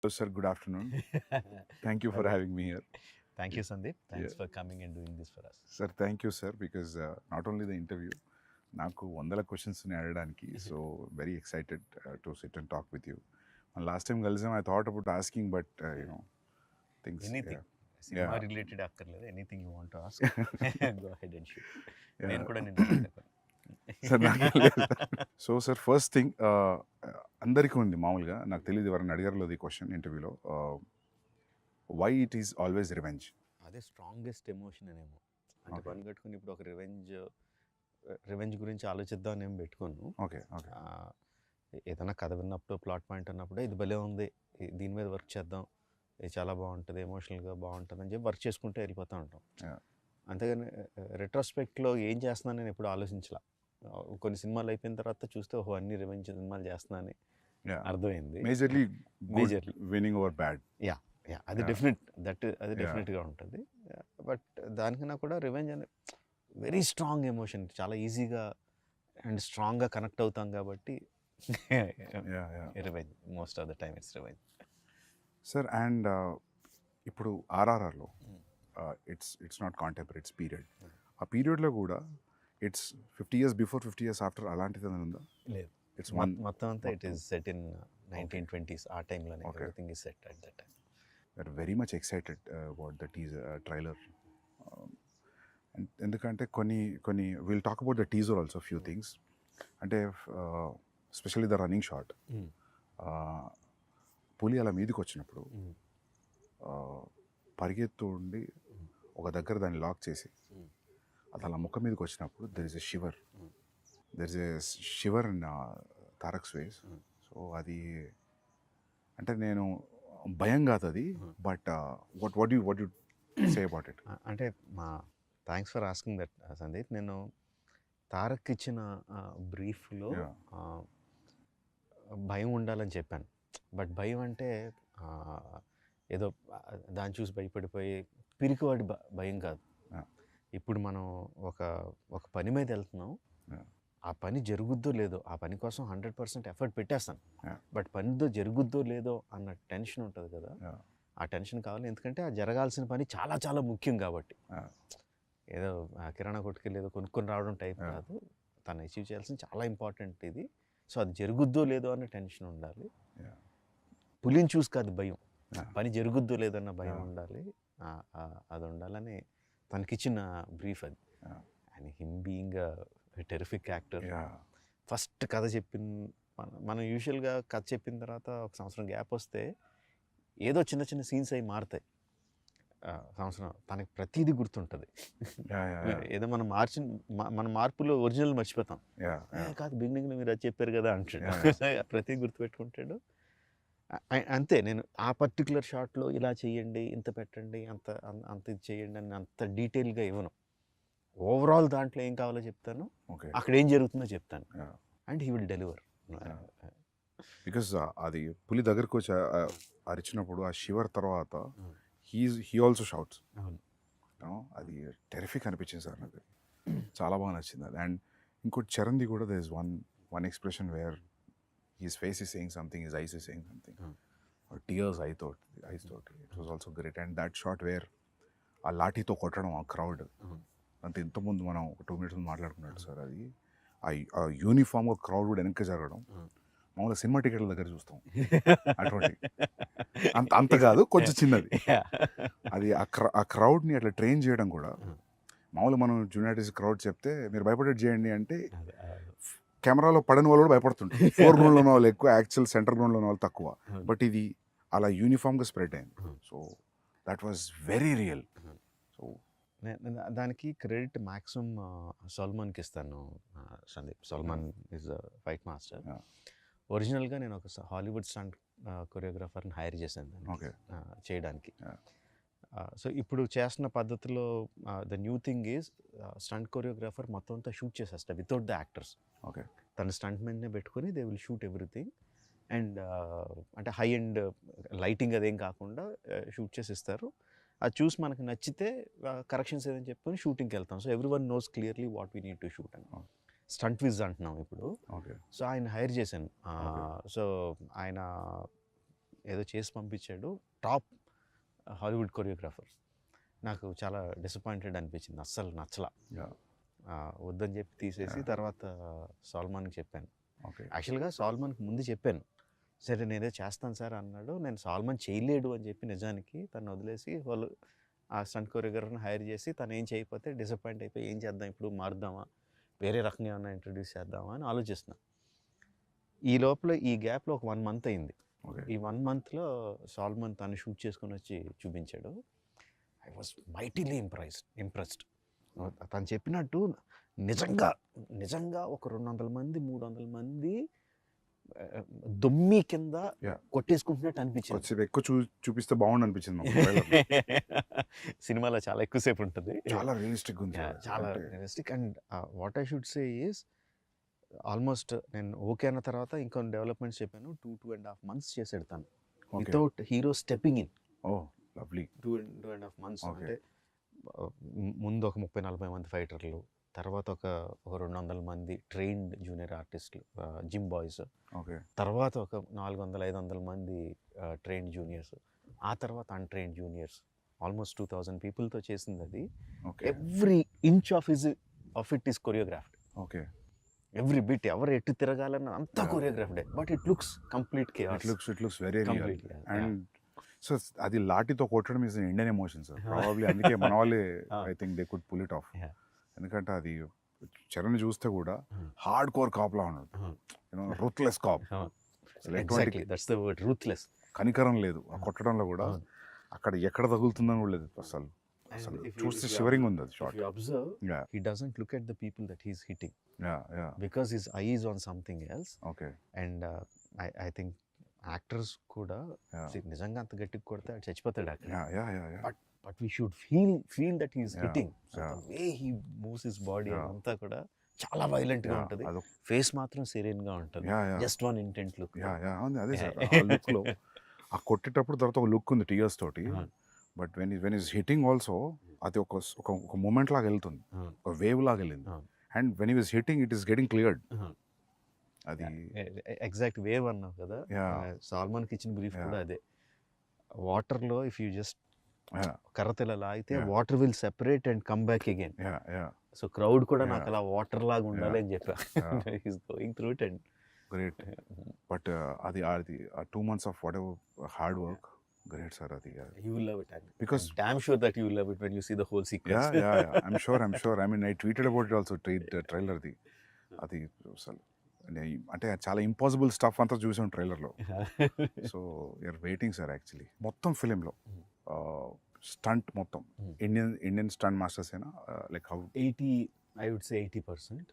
Hello, sir. Good afternoon. Thank you for having me here. Thank you, Sandeep. Thanks Yeah. for coming and doing this for us. Sir, thank you, sir, because not only the interview, నాకు వందల questions అడగడానికి so very excited to sit and talk with you last time కలిసాం I thought about asking but you know things Anything. Cinema related అక్కర్లేదు. Anything you want to ask, go ahead and shoot. నేను కూడా నిన్ను అడుగుతాను. Sir నాకు so sir first thing అందరికీ ఉంది మామూలుగా నాకు తెలియదు ఎవరైనా అడిగారో ఈ క్వశ్చన్ ఇంటర్వ్యూలో why it is always revenge అదే స్ట్రాంగెస్ట్ ఎమోషన్ అనేమో అంటే పని కట్టుకుని ఇప్పుడు ఒక రివెంజ్ గురించి ఆలోచిద్దాం అని ఏం పెట్టుకోను. ఓకే ఓకే ఏదైనా కథ విన్నప్పుడు ప్లాట్ పాయింట్ అన్నప్పుడు ఇది భలే ఉంది, దీని మీద వర్క్ చేద్దాం, ఇది చాలా బాగుంటుంది, ఎమోషనల్గా బాగుంటుంది అని చెప్పి వర్క్ చేసుకుంటూ వెళ్ళిపోతూ ఉంటాం. అంతేగాని రెట్రోస్పెక్ట్లో ఏం చేస్తున్నాను నేను ఎప్పుడు ఆలోచించలా. కొన్ని సినిమాలు అయిపోయిన తర్వాత చూస్తే ఓహో అన్ని రివెంజ్ సినిమాలు చేస్తున్నానని అర్థమైంది. Majorly winnowing over bad. Yeah yeah అది డెఫినెట్ అది డెఫినెట్గా ఉంటుంది. బట్ దానికన్నా కూడా రివెంజ్ అనే వెరీ స్ట్రాంగ్ ఎమోషన్, చాలా ఈజీగా అండ్ స్ట్రాంగ్గా కనెక్ట్ అవుతాం కాబట్టి revenge most of the time it's revenge. Sir and ఇప్పుడు ఆర్ఆర్ఆర్లో it's not contemporary, it's period. ఆ పీరియడ్లో కూడా it's 50 years before 50 years after అలాంటిది ఉందా? లేదు, ఇట్స్ మొత్తం అంతా it is set in 1920s. ఆ టైంలోనే everything is set at that time. We are very much excited about the trailer. ఎందుకంటే కొన్ని will talk about the teaser also few things. అంటే స్పెషల్లీ ద రన్నింగ్ షాట్, పులి అలా మీదకి వచ్చినప్పుడు పరిగెత్తు ఉండి ఒక దగ్గర దాన్ని లాక్ చేసి అది అలా ముఖం మీదకి వచ్చినప్పుడు there is a shiver in Tarak's ways. So అది అంటే నేను భయం కాదు అది, but what you say about it? అంటే thanks for asking that Sandeep. నేను తారక్ ఇచ్చిన బ్రీఫ్లో భయం ఉండాలని చెప్పాను. బట్ భయం అంటే ఏదో దాన్ని చూసి భయపడిపోయి పిరికివాడి భయం కాదు. ఇప్పుడు మనం ఒక పని మీద వెళ్తున్నాం, ఆ పని జరుగుద్దో లేదో, ఆ పని కోసం 100% ఎఫర్ట్ పెట్టేస్తాను, బట్ పనితో జరుగుద్దో లేదో అన్న టెన్షన్ ఉంటుంది కదా, ఆ టెన్షన్ కావాలి. ఎందుకంటే ఆ జరగాల్సిన పని చాలా చాలా ముఖ్యం కాబట్టి. ఏదో కిరాణా కొట్టుకెళ్ళి ఏదో కొనుక్కొని రావడం టైప్ కాదు, తను అచీవ్ చేయాల్సిన చాలా ఇంపార్టెంట్ ఇది. సో అది జరుగుద్దో లేదో అన్న టెన్షన్ ఉండాలి. పులిని చూసి కాదు భయం, పని జరుగుద్దో లేదన్న భయం ఉండాలి. అది ఉండాలని తనకిచ్చిన బ్రీఫ్ అది. And him being terrific actor. First కథ మనం యూజువల్గా కథ చెప్పిన తర్వాత ఒక సంవత్సరం గ్యాప్ వస్తే ఏదో చిన్న చిన్న సీన్స్ అవి మారుతాయి. సంవత్సరం తనకి ప్రతిదీ గుర్తుంటుంది. ఏదో మన మార్పులో ఒరిజినల్ మర్చిపోతాం. కాదు బిగినింగ్లో మీరు అది చెప్పారు కదా అంటాడు, ప్రతిదీ గుర్తుపెట్టుకుంటాడు. అంతే, నేను ఆ పర్టికులర్ షాట్లో ఇలా చేయండి, ఇంత పెట్టండి, అంత ఇది చేయండి అని అంత డీటెయిల్గా ఇవ్వను. ఓవరాల్ దాంట్లో ఏం కావాలో చెప్తాను, అక్కడ ఏం జరుగుతుందో చెప్తాను, and he will deliver. Because అది పులి దగ్గరకు వచ్చి అరిచినప్పుడు ఆ షివర్ తర్వాత హీ ఆల్సో షౌట్స్. అది టెరిఫిక్ అనిపించింది సార్ నాకు, చాలా బాగా నచ్చింది అది. అండ్ ఇంకోటి చరణ్ది కూడా there is one expression where his face is saying something, his eyes is saying something, or tears eyes thought it was also great. And that shot where ఆ లాఠీతో కొట్టడం ఆ క్రౌడ్ అంత ఇంతకుముందు మనం ఒక 2 minutes మాట్లాడుకున్నాడు సార్, అది ఆ యూనిఫామ్గా క్రౌడ్ కూడా వెనక్కి జరగడం మామూలుగా సినిమా టికెట్ల దగ్గర చూస్తాం అటువంటి అంత కాదు, కొంచెం చిన్నది. అది ఆ క్రౌడ్ని అట్లా ట్రైన్ చేయడం కూడా మామూలుగా మనం జూనియార్టీస్ క్రౌడ్ చెప్తే మీరు భయపడేది చేయండి అంటే కెమెరాలో పడని వాళ్ళు కూడా భయపడుతుంటారు. 4 గ్రౌండ్లో ఉన్న వాళ్ళు ఎక్కువ, యాక్చువల్ సెంటర్ గ్రౌండ్లో ఉన్న వాళ్ళు తక్కువ. బట్ ఇది అలా యూనిఫామ్గా స్ప్రెడ్ అయింది. So that was very real. So దానికి క్రెడిట్ మ్యాక్సిమం సల్మాన్కి ఇస్తాను Sandeep. Salman is fight master. ఒరిజినల్గా నేను ఒక హాలీవుడ్ స్టంట్ కొరియోగ్రాఫర్ని హైర్ చేశాను చేయడానికి. సో ఇప్పుడు చేస్తున్న పద్ధతిలో the new thing is stunt choreographer మొత్తం అంతా షూట్ చేసేస్తా వితౌట్ ద యాక్టర్స్. ఓకే, తన స్టంట్ మెన్నే పెట్టుకొని they will shoot everything. And అంటే హై అండ్ లైటింగ్ అదేం కాకుండా షూట్ చేసి ఇస్తారు. అది చూసి మనకు నచ్చితే కరెక్షన్స్ ఏదని చెప్పుకొని షూటింగ్కి వెళ్తాం. So every one knows clearly what we need to shoot అని. స్టంట్ విజ్ అంటున్నాం ఇప్పుడు. ఓకే, సో ఆయన హైర్ చేశాను. సో ఆయన ఏదో చేసి పంపించాడు, టాప్ హాలీవుడ్ కొరియోగ్రాఫర్. నాకు చాలా డిసప్పాయింటెడ్ అనిపించింది, అస్సలు నచ్చలా. వద్దని చెప్పి తీసేసి తర్వాత సాల్మాన్కి చెప్పాను. యాక్చువల్గా సాల్మాన్కి ముందు చెప్పాను, సరే నేనే చేస్తాను సార్ అన్నాడు. నేను సాల్మాన్ చేయలేడు అని చెప్పి నిజానికి తను వదిలేసి వాళ్ళు ఆ స్టంట్ కొరియోగ్రాఫర్ని హైర్ చేసి తను ఏం చేయకపోతే డిసప్పాయింట్ అయిపోయి ఏం చేద్దాం ఇప్పుడు, మారుద్దామా, వేరే రకంగా ఏమన్నా ఇంట్రడ్యూస్ చేద్దామా అని ఆలోచిస్తున్నా. ఈ లోపల ఈ గ్యాప్లో ఒక 1 month అయింది. ఈ 1 monthలో సాల్మాన్ తను షూట్ చేసుకొని వచ్చి చూపించాడు. I was mightily impressed. తను చెప్పినట్టు నిజంగా ఒక 200 మంది 300 మంది దొమ్మి కింద కొట్టేసుకుంటున్నట్టు అనిపించింది. ఎక్కువ చూపిస్తే బాగుండు అనిపించింది. సినిమాలో చాలా ఎక్కువసేపు ఉంటుంది, చాలా రియలిస్టిక్ ఉంది, చాలా realistic. And what I should say is almost నేను ఓకే అన్న తర్వాత ఇంకొన్ని డెవలప్మెంట్స్ చెప్పాను. 2.5 months చేసాడు తను without hero stepping in. Lovely. 2.5 months అంటే ముందు ఒక 30-40 మంది ఫైటర్లు, తర్వాత ఒక 200 మంది ట్రైన్డ్ జూనియర్ ఆర్టిస్టులు, జిమ్ బాయ్స్, తర్వాత ఒక 400-500 మంది ట్రైన్డ్ జూనియర్స్, ఆ తర్వాత అన్ట్రైన్డ్ జూనియర్స్, ఆల్మోస్ట్ 2000 పీపుల్తో చేసింది అది. Every inch of it is choreographed. Every bit, ఎవరు ఎటు తిరగాలన్న అంతా కొరియోగ్రాఫ్డే. But it looks complete chaos. It looks very real. And so అది లాఠీతో కొట్టడం is Indian emotion sir. Probably అందుకే మన వాళ్ళే I think they could pull it off. ఎందుకంటే అది చరణ్ చూస్తే కూడా హార్డ్ కోర్ కాప్లా ఉన్నాడు, రూత్లెస్ కాప్. కనికరం లేదు ఆ కొట్టడంలో కూడా, అక్కడ ఎక్కడ తగులుతుందని కూడా లేదు అసలు. చూస్తే షివరింగ్ ఉంది అది shot. He doesn't look at the people that he's hitting. Because his eye is on something else. And I think actors కూడా నిజంగా అంత గట్టిగా కొడితే చచ్చిపోతాడు అక్కడ. But we should feel that he's hitting. So the way he moves his body అంతా కూడా చాలా వైలెంట్ గా ఉంటుంది. ఫేస్ మాత్రం సెరీన్ గా ఉంటుంది. Just one intent look. అదే సార్, ఆ లుక్ లో ఆ కొట్టేటప్పుడు తర్వాత ఒక లుక్ ఉంది టీయర్స్ తోటి. But when is hitting also అది ఒక మూమెంట్ లాగా వెళ్తుంది, ఒక వేవ్ లాగా వెళ్ళింది. అండ్ వెన్ ఈ was hitting it is getting cleared. అది ఎగ్జాక్ట్ వేవ్ అన్నావు కదా, సాల్మాన్కి ఇచ్చిన బ్రీఫ్ కూడా అదే. వాటర్లో ఇఫ్ యూ జస్ట్ కర్రతెల లాగితే water will separate and come back again. So crowd కూడా నాకు అలా వాటర్ లాగా ఉండాలి అని చెప్పా. He's going through it and great. But అది 2 months of what ever hard work, great sir. You will love it, because I'm damn sure that you will love it when you see the whole sequence. I'm sure. I mean, I tweeted about it also, trailer di adi asal అంటే చాలా impossible stuff అంతా చూసాం ట్రైలర్లో. So you're waiting sir. Actually మొత్తం ఫిలింలో stunt మొత్తం Indian stunt masters అయినా like how 80%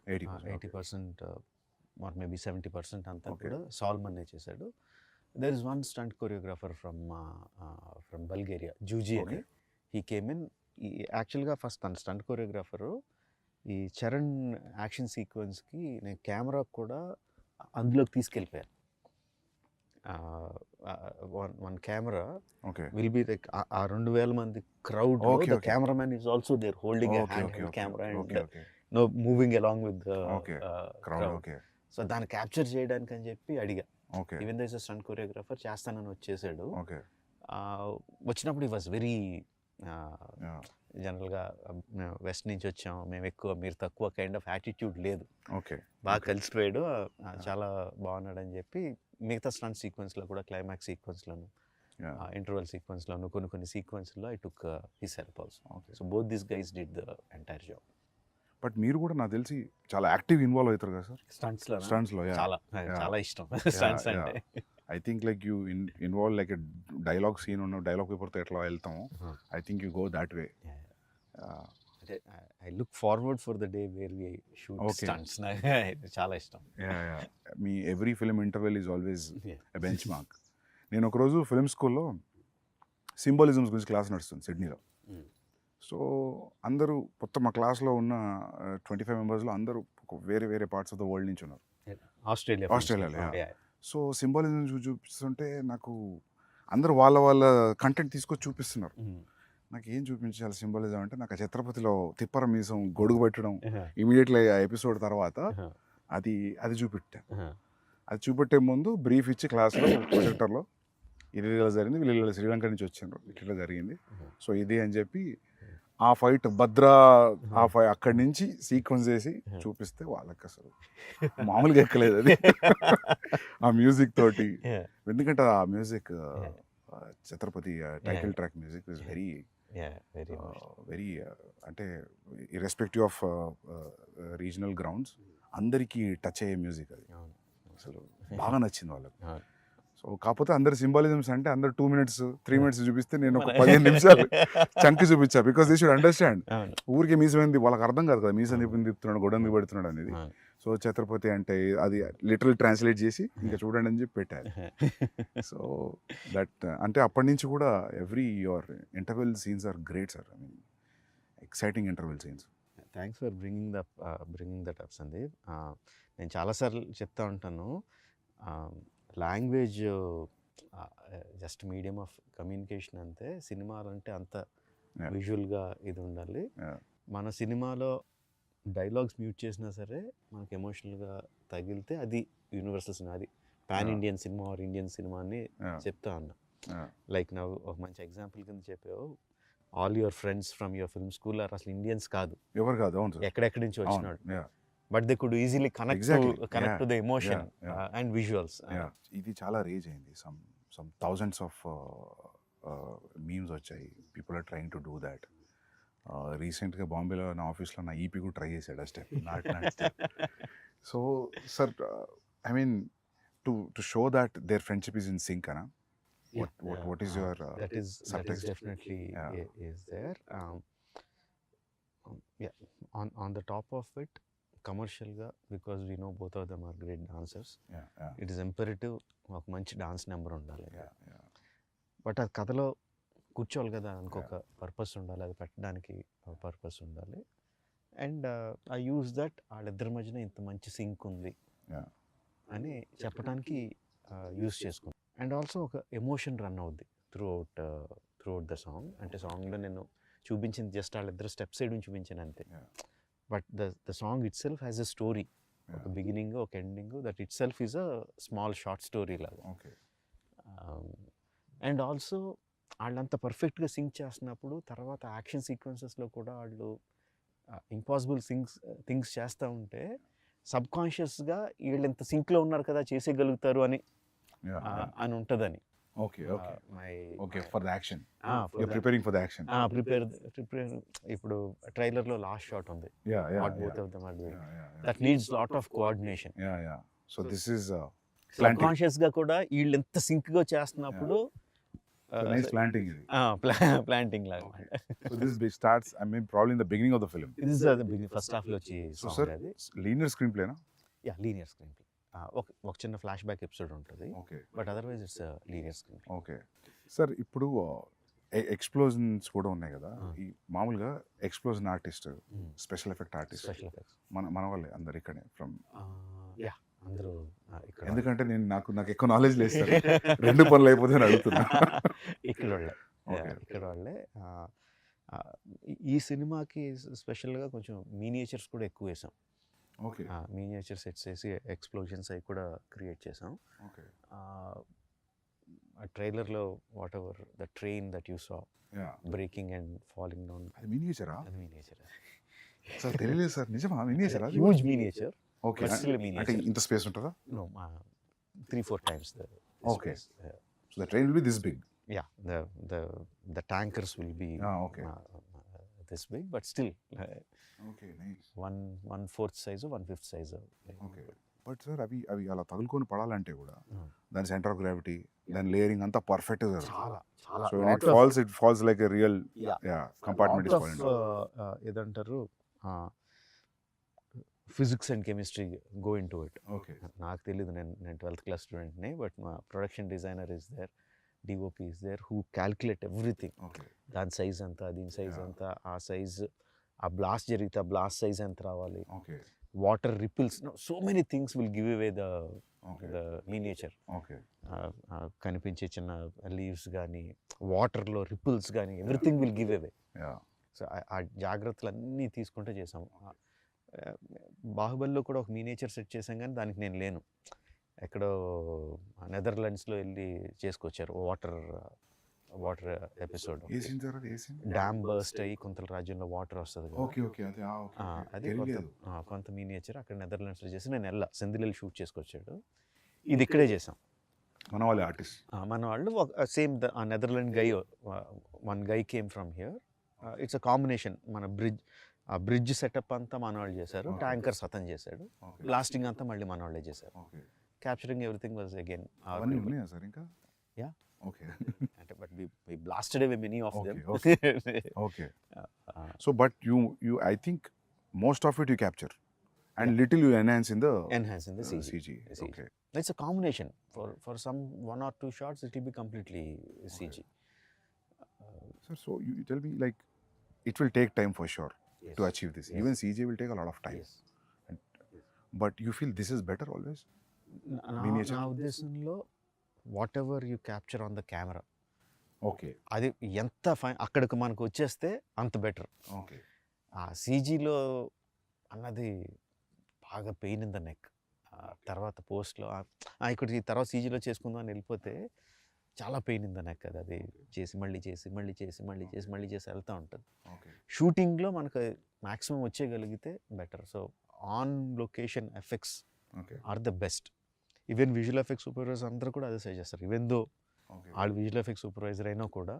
or maybe 70% అంతా కూడా సాల్మన్నే చేశాడు. There is one stunt choreographer from Bulgaria, Juji అని. He came in. యాక్చువల్గా ఫస్ట్ తన స్టంట్ కొరియోగ్రాఫరు ఈ చరణ్ యాక్షన్ సీక్వెన్స్కి నేను కెమెరా కూడా అందులోకి తీసుకెళ్ళిపోయాను. One camera will be like ఆ 2000 మంది crowd, cameraman is also there holding a hand camera and no moving along with crowd. So దాన్ని క్యాప్చర్ చేయడానికి అని చెప్పి అడిగా. Even though is a stunt choreographer, చేస్తానని వచ్చేసాడు. వచ్చినప్పుడు ఈ వాజ్ వెరీ జనరల్గా వెస్ట్ నుంచి వచ్చాం మేము ఎక్కువ మీరు తక్కువ కైండ్ ఆఫ్ యాటిట్యూడ్ లేదు. బాగా కలిసిపోయాడు, చాలా బాగున్నాడు అని చెప్పి మిగతా స్టంట్ సీక్వెన్స్లో కూడా క్లైమాక్స్ సీక్వెన్స్లోను ఇంటర్వల్ సీక్వెన్స్లోను కొన్ని సీక్వెన్స్లో I took his help also. So both this guys did the entire job. But మీరు కూడా నాకు తెలిసి చాలా యాక్టివ్ ఇన్వాల్వ్ అవుతారు కదా సార్ స్టంట్స్లో? చాలా ఇష్టం స్టంట్స్ అంటే. I think like you involve like a dialogue scene ఉన్న డైలాగ్ పేపర్తో ఎట్లా వెళ్తాము, I think you go that way. I look forward for the day where we shoot stunts. చాలా ఇష్టం. మీ every film interval is always a benchmark. నేను ఒకరోజు film స్కూల్లో సింబాలిజమ్స్ గురించి క్లాస్ నడుస్తుంది సిడ్నీలో. సో అందరూ మొత్తం మా క్లాస్లో ఉన్న 25 మెంబర్స్లో అందరూ వేరే పార్ట్స్ ఆఫ్ ద వరల్డ్ నుంచి ఉన్నారు, ఆస్ట్రేలియాలో. సో సింబాలిజం చూపిస్తుంటే నాకు అందరూ వాళ్ళ కంటెంట్ తీసుకొచ్చి చూపిస్తున్నారు. నాకు ఏం చూపించాలి సింబాలిజం అంటే, నాకు ఆ ఛత్రపతిలో తిప్పర మీసం గొడుగు పెట్టడం ఇమీడియట్లీ ఆ ఎపిసోడ్ తర్వాత అది చూపెట్టా. అది చూపెట్టే ముందు బ్రీఫ్ ఇచ్చి క్లాస్లో ప్రొజెక్టర్లో ఇది ఇలా జరిగింది, వీళ్ళు ఇలా శ్రీలంక నుంచి వచ్చారు, ఇట్లా జరిగింది, సో ఇది అని చెప్పి ఆ ఫైట్ భద్రా ఆ ఫైట్ అక్కడి నుంచి సీక్వెన్స్ చేసి చూపిస్తే వాళ్ళకి అసలు మామూలుగా ఎక్కలేదు అది ఆ మ్యూజిక్ తోటి. ఎందుకంటే ఆ music Chhatrapati title track music is very very అంటే ఇర్రెస్పెక్టివ్ ఆఫ్ రీజనల్ గ్రౌండ్స్ అందరికీ టచ్ అయ్యే మ్యూజిక్ అది. అసలు బాగా నచ్చింది వాళ్ళకి. సో కాకపోతే అందరు సింబాలిజమ్స్ అంటే అందరు 2 minutes 3 minutes చూపిస్తే నేను ఒక 15 నిమిషాలు చంకి చూపించా. Because they should understand. ఊరికే మీసమైంది వాళ్ళకి అర్థం కాదు కదా, మీసం తిప్పుతున్నాడు గొడవ పెడుతున్నాడు అనేది. సో ఛత్రపతి అంటే అది లిటరల్ ట్రాన్స్లేట్ చేసి ఇంకా చూడండి అని చెప్పి పెట్టారు. సో దట్ అంటే అప్పటి నుంచి కూడా every your interval scenes are great sir. I mean exciting interval scenes. Thanks for bringing that up Sandeep. నేను చాలాసార్లు చెప్తా ఉంటాను, language just medium of communication అంతే, సినిమాలంటే అంత విజువల్గా ఇది ఉండాలి. మన సినిమాలో డైలాగ్స్ మ్యూట్ చేసినా సరే మనకి ఎమోషనల్గా తగిలితే అది యూనివర్సల్ సినిమా, అది pan Indian cinema or Indian cinema అని చెప్తా ఉన్నా. లైక్ నా ఒక మంచి ఎగ్జాంపుల్ కింద చెప్పావు, all your friends from your film school are అసలు ఇండియన్స్ కాదు, ఎవరు కాదు, ఎక్కడెక్కడి నుంచి వచ్చినాడు, but they could easily connect to the emotion and visuals. ఇది చాలా రేజ్ అయింది. సమ్ థౌజండ్స్ ఆఫ్ మీమ్స్ వచ్చాయి. People are trying to do that. రీసెంట్గా బాంబేలో నా ఆఫీస్లో నా ఈపీ కూడా ట్రై చేశాడు ఆ step. So sir I mean to show that their friendship is in sync అనా? What is your that is subtext? Definitely is there. Yeah, on the top of it, commercial ga, because we know both of them are great dancers. It is imperative ఒక మంచి dance number ఉండాలి. But అది కథలో కూర్చోవాలి కదా, ఇంకొక purpose ఉండాలి, అది పెట్టడానికి పర్పస్ ఉండాలి. అండ్ ఐ యూజ్ దట్ వాళ్ళిద్దరి మధ్యన ఇంత మంచి సింక్ ఉంది అని చెప్పడానికి యూజ్ చేసుకుంటాను. అండ్ ఆల్సో ఒక ఎమోషన్ రన్ అవుద్ది త్రూ అవుట్ ద సాంగ్. అంటే సాంగ్లో నేను చూపించింది జస్ట్ వాళ్ళిద్దరు స్టెప్ సైడ్ నుంచి చూపించాను అంతే. But the song it self has a story, ఒక బిగినింగ్ ఒక ending, that it self is a small short story లాగా. అండ్ ఆల్సో వాళ్ళంత పర్ఫెక్ట్గా సింక్ చేస్తున్నప్పుడు తర్వాత యాక్షన్ సీక్వెన్సెస్లో కూడా వాళ్ళు ఇంపాసిబుల్ థింగ్స్ చేస్తూ ఉంటే సబ్కాన్షియస్గా వీళ్ళు ఎంత సింక్లో ఉన్నారు కదా చేసేయగలుగుతారు అని ఉంటుందని. ఇప్పుడు ట్రైలర్లో లాస్ట్ షాట్ ఉంది, that needs lot of coordination. So this is సబ్కాన్షియస్గా కూడా వీళ్ళు ఎంత సింక్గా చేస్తున్నప్పుడు ప్లాంటింగ్ లాగా. So this starts, I mean, probably in the beginning of the film. This is the beginning, first half లో వచ్చి. So sir, linear screenplay na? Yeah, linear screenplay. ఒక చిన్న ఫ్లాష్ బ్యాక్ ఎపిసోడ్ ఉంటుంది, but otherwise it's linear screenplay. Okay sir, ఇప్పుడు explosions కూడా ఉన్నాయి కదా, ఈ మామూలుగా explosion artist, special effect artist, మన వాళ్ళే అందరు ఇక్కడే ఫ్రమ్. అందరూ ఎందుకంటే నేను నాకు ఎక్కువ నాలెడ్జ్ లేదు సార్, రెండు పనులు అయిపోతే అడుగుతున్నా. ఇక్కడ వాళ్ళే. ఈ సినిమాకి స్పెషల్గా కొంచెం మీనియేచర్స్ కూడా ఎక్కువ వేసాం. మీనియేచర్ సెట్స్ వేసి ఎక్స్ప్లోజన్స్ అవి కూడా క్రియేట్ చేసాం. ఆ ట్రైలర్లో what ever the train that you saw breaking and falling down, అది మీనియేచరా? అది మీనియేచర్ సార్, తెలియలేదు సార్. నిజమా? మీనియేచరా? Huge miniature. ఓకే, అంటే ఇంత స్పేస్ ఉంటుందా? No, 3-4 times the okay space. So the train will be this big. Yeah, the tankers will be this big, but still okay, nice. 1/4 size or 1/5 size. Okay, but sir అవి అలా తగులుకొని పడాలంటే కూడా దాని centre of gravity, దాని layering అంతా perfect గా చాలా so it falls like a real compartment is falling. ఏదంటారు, physics and chemistry go into it. Okay, నాకు తెలియదు, నేను 12th class స్టూడెంట్ని, బట్ మా production designer is there, DOP is there, who calculate everything. దాని size అంతా, దీని size అంతా, ఆ సైజ్, ఆ బ్లాస్ట్ జరిగితే ఆ బ్లాస్ట్ సైజ్ ఎంత రావాలి, water ripples, so many things will give away the miniature. కనిపించే చిన్న లీవ్స్ కానీ, వాటర్లో రిపిల్స్ కానీ, everything will give away. So ఆ జాగ్రత్తలు అన్నీ తీసుకుంటూ చేసాము. బాహుబలిలో కూడా ఒక మీనియేచర్ సెట్ చేసాం, కానీ దానికి నేను లేను. ఎక్కడో నెదర్లాండ్స్లో వెళ్ళి చేసుకొచ్చారు వాటర్ ఎపిసోడ్. ఏ సీన్ సార్ అది? ఏ సీన్? డ్యామ్ బర్స్ట్ అయ్యి కొంత రాజ్యంలో వాటర్ వస్తుంది కదా. ఓకే ఓకే అదే ఓకే అది తెలియలేదు. కొంత మీనియేచర్ అక్కడ నెదర్లాండ్స్లో చేసి నేను సెంధిల్ షూట్ చేసుకొచ్చాడు. ఇది ఇక్కడే చేసాం. మన వాళ్ళే ఆర్టిస్ట్. మన వాళ్ళు సేమ్ ఆ Netherland guy, one guy came from here. It's a combination. మన బ్రిడ్జ్ సెటప్ అంతా మన వాళ్ళు చేశారు, ట్యాంకర్స్ అతను చేశాడు, బ్లాస్టింగ్ అంతా మళ్ళీ మన వాళ్ళే చేశారు. క్యాప్చరింగ్ ఎవ్రీథింగ్ వాజ్ అగైన్ అవన్నీ ఉన్నాయా సార్ ఇంకా? యా. ఓకే. అంటే but we blasted away many of them. Okay. So but you I think most of it you capture and little you enhance in the CG. Okay. It's a combination. For some 1 or 2 shots it will be completely CG. Sir, so you tell me, like, it will take time for sure. Yes. To achieve this. Yes. Even CG will take a lot of time. Yes. But you feel this is better always? నా ఉద్దేశంలో what ever you capture on the camera, Okay. అది ఎంత అక్కడికి మనకు వచ్చేస్తే అంత better. Okay. ఆ సీజీలో అన్నది బాగా పెయిన్ ఇన్ ద నెక్. తర్వాత పోస్ట్లో ఇక్కడ ఈ తర్వాత సీజీలో చేసుకుందాం అని వెళ్ళిపోతే చాలా పెయిన్ ఇన్ ద నెక్. అది చేసి మళ్ళీ వెళ్తూ ఉంటుంది. Okay. షూటింగ్లో మనకు మ్యాక్సిమం వచ్చేయగలిగితే better. So on location effects Okay. Are the best. Even visual effects supervisor అందరూ కూడా అదే సజెస్ట్ చేస్తారు. Even though Okay. వాళ్ళు విజువల్ ఎఫెక్ట్స్ సూపర్వైజర్ అయినా కూడా,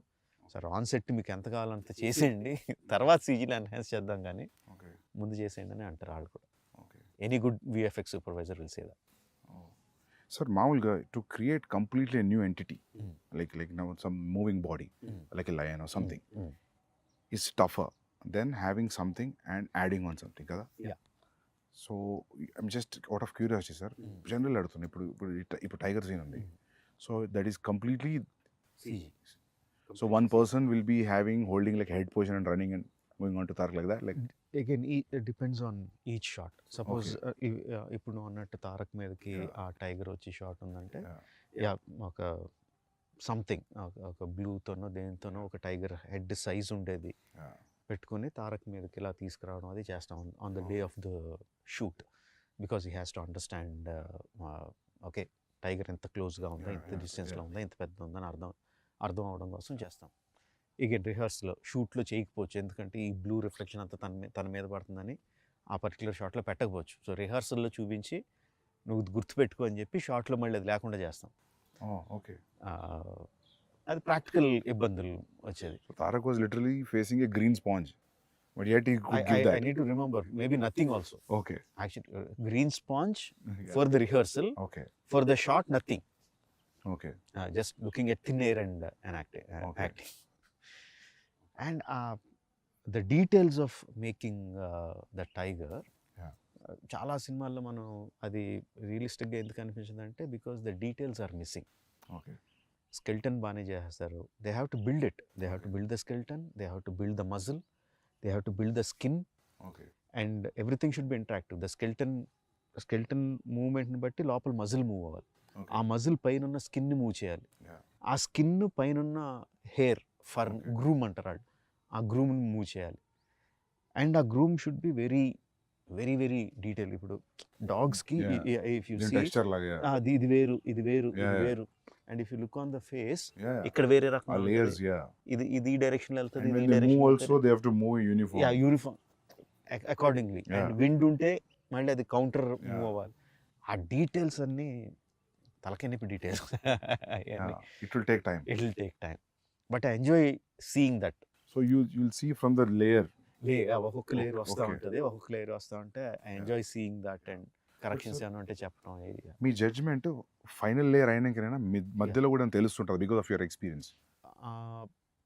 సార్ ఆన్ సెట్ మీకు ఎంత కావాలంత చేసేయండి, తర్వాత సీజీలో ఎన్హాన్స్ చేద్దాం కానీ Okay. ముందు చేసేయండి అని అంటారు వాళ్ళు కూడా. Okay. Any good VFX supervisor will say that. Sir, మామూలుగా to create completely a new entity, like now some moving body, like a lion or something, is tougher than having something and adding on something, kada? Yeah. So I'm just out of curiosity, sir. General అడుగుతున్నా, ఇప్పుడు tiger scene ఉంది. So that is completely CG. So one person will be holding like head position and running and going on to Tarak like that, like. Again it depends on each shot. Suppose ఇప్పుడు నువ్వు అన్నట్టు తారక్ మీదకి ఆ tiger వచ్చి shot ఉందంటే, yeah ఒక something ఒక బ్లూతోనో దేనితోనో ఒక టైగర్ హెడ్ సైజ్ ఉండేది పెట్టుకుని తారక్ మీదకి ఇలా తీసుకురావడం అది చేస్తాం on the day of the shoot. Because he has to understand, okay tiger ఎంత క్లోజ్గా ఉందా, ఎంత డిస్టెన్స్లో ఉందా, ఎంత పెద్ద ఉందని అర్థం అవడం కోసం చేస్తాం. ఇక రిహర్సల్లో షూట్లో చేయకపోవచ్చు, ఎందుకంటే ఈ బ్లూ రిఫ్లెక్షన్ అంతా తన మీద పడుతుందని ఆ పర్టికులర్ షాట్లో పెట్టకపోవచ్చు. సో రిహర్సల్లో చూపించి నువ్వు గుర్తుపెట్టుకో అని చెప్పి షాట్లో మళ్ళీ అది లేకుండా చేస్తాం. Okay. అది ప్రాక్టికల్ ఇబ్బందులు వచ్చేది. So Tarak was literally facing a green sponge, but yet he could give that. I need to remember, maybe nothing also. Okay. Actually, green sponge for the rehearsal. Okay. For the shot, nothing. Okay. Just looking at thin air and acting. And the details of making the tiger, చాలా సినిమాల్లో మనం అది రియలిస్టిక్గా ఎందుకు అనిపించింది అంటే, because the details are missing. Okay. Skeleton బాగానే చేస్తారు. They have to build it. They have to build the skeleton, they have to build the muscle, they have to build the skin, Okay. And everything should be interactive. The skeleton మూవ్మెంట్ని బట్టి లోపల muscle move అవ్వాలి. Okay. ఆ muscle పైన ఉన్న స్కిన్ని move చేయాలి. Yeah. ఆ స్కిన్ పైన హెయిర్ ఫర్ గ్రూమ్ అంటారు వాళ్ళు, ఆ గ్రూమ్ని మూవ్ చేయాలి. అండ్ ఆ groom should be very very very detail. ఇప్పుడు డాగ్స్కి ఇఫ్ యూ సీ Texture లాగా. ఇది వేరు ఇది వేరు ఇది వేరు, and if you look on the face Yeah. ఇక్కడ వేరే రకం Layers, yeah. ఇది ఈ డైరెక్షన్ వెళ్తుంది, And ఇది when ఈ they move also, direction, they have to move uniform. Uniform accordingly. And wind ఉంటే మళ్ళీ అది కౌంటర్ మూవ్ అవ్వాలి. ఆ డీటెయిల్స్ అన్నీ తలకెనిపి details. Yeah. It will take time. It will take time, but I enjoy seeing that. So you'll see from the layer. ఒక్కొక్క layer వస్తూ Okay. ఉంటుంది, ఒక్కొక్క లేయర్ వస్తూ ఉంటే I enjoy seeing that. And corrections ఏమైనా ఉంటే చెప్పడం. మీ జడ్జ్మెంట్ ఫైనల్ లేయర్ అయినాకైనా మధ్యలో కూడా తెలుస్తుంటుంది బికాస్ ఆఫ్ యువర్ ఎక్స్పీరియన్స్.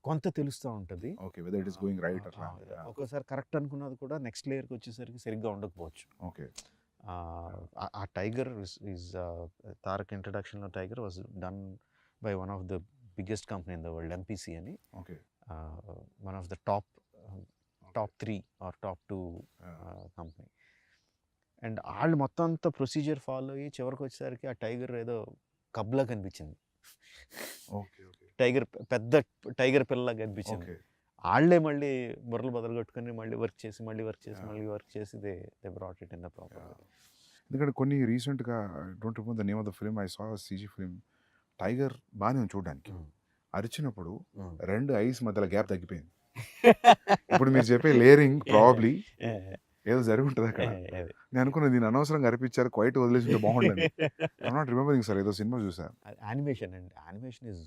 కొంత తెలుస్తూ ఉంటుంది. Okay, whether it is going right అట్లా. ఒక్కోసారి కరెక్ట్ అనుకున్నది కూడా నెక్స్ట్ లేయర్కి వచ్చేసరికి సరిగ్గా ఉండకపోవచ్చు. ఓకే. ఆ టైగర్ ఈజ్ తారక్ ఇంట్రడక్షన్లో tiger was done by one of the biggest company in the world, MPC అని. Okay. One of the top 3 or top 2 company. And వాళ్ళు మొత్తం అంతా ప్రొసీజర్ ఫాలో అయ్యి చివరికి వచ్చేసరికి ఆ టైగర్ ఏదో కబ్లా కనిపించింది. ఓకే. ఓకే. టైగర్ పెద్ద టైగర్ పిల్లలా కనిపించింది. ఓకే. వాళ్ళే మళ్ళీ బుర్రలు బదలు కొట్టుకొని మళ్ళీ వర్క్ చేసి they brought it in the proper. ఎందుకంటే కొన్ని రీసెంట్గా don't remember the name of the film, I saw CG film, tiger బాగానే ఉంది చూడడానికి, అరిచినప్పుడు రెండు ఐస్ మధ్యలో గ్యాప్ తగ్గిపోయింది. ఇప్పుడు మీరు చెప్పే లేయరింగ్ ప్రాబ్లీ ఏదో జరిగి ఉంటుంది అక్కడ. నేను అనుకున్నా దీన్ని అనవసరంగా అరిపించారు, క్వైట్ వదిలేసి ఉంటే బాగుండదు. ఐఎమ్ నాట్ రిమెంబరింగ్ సార్, ఏదో సినిమా చూసాను. యానిమేషన్ అండి, animation is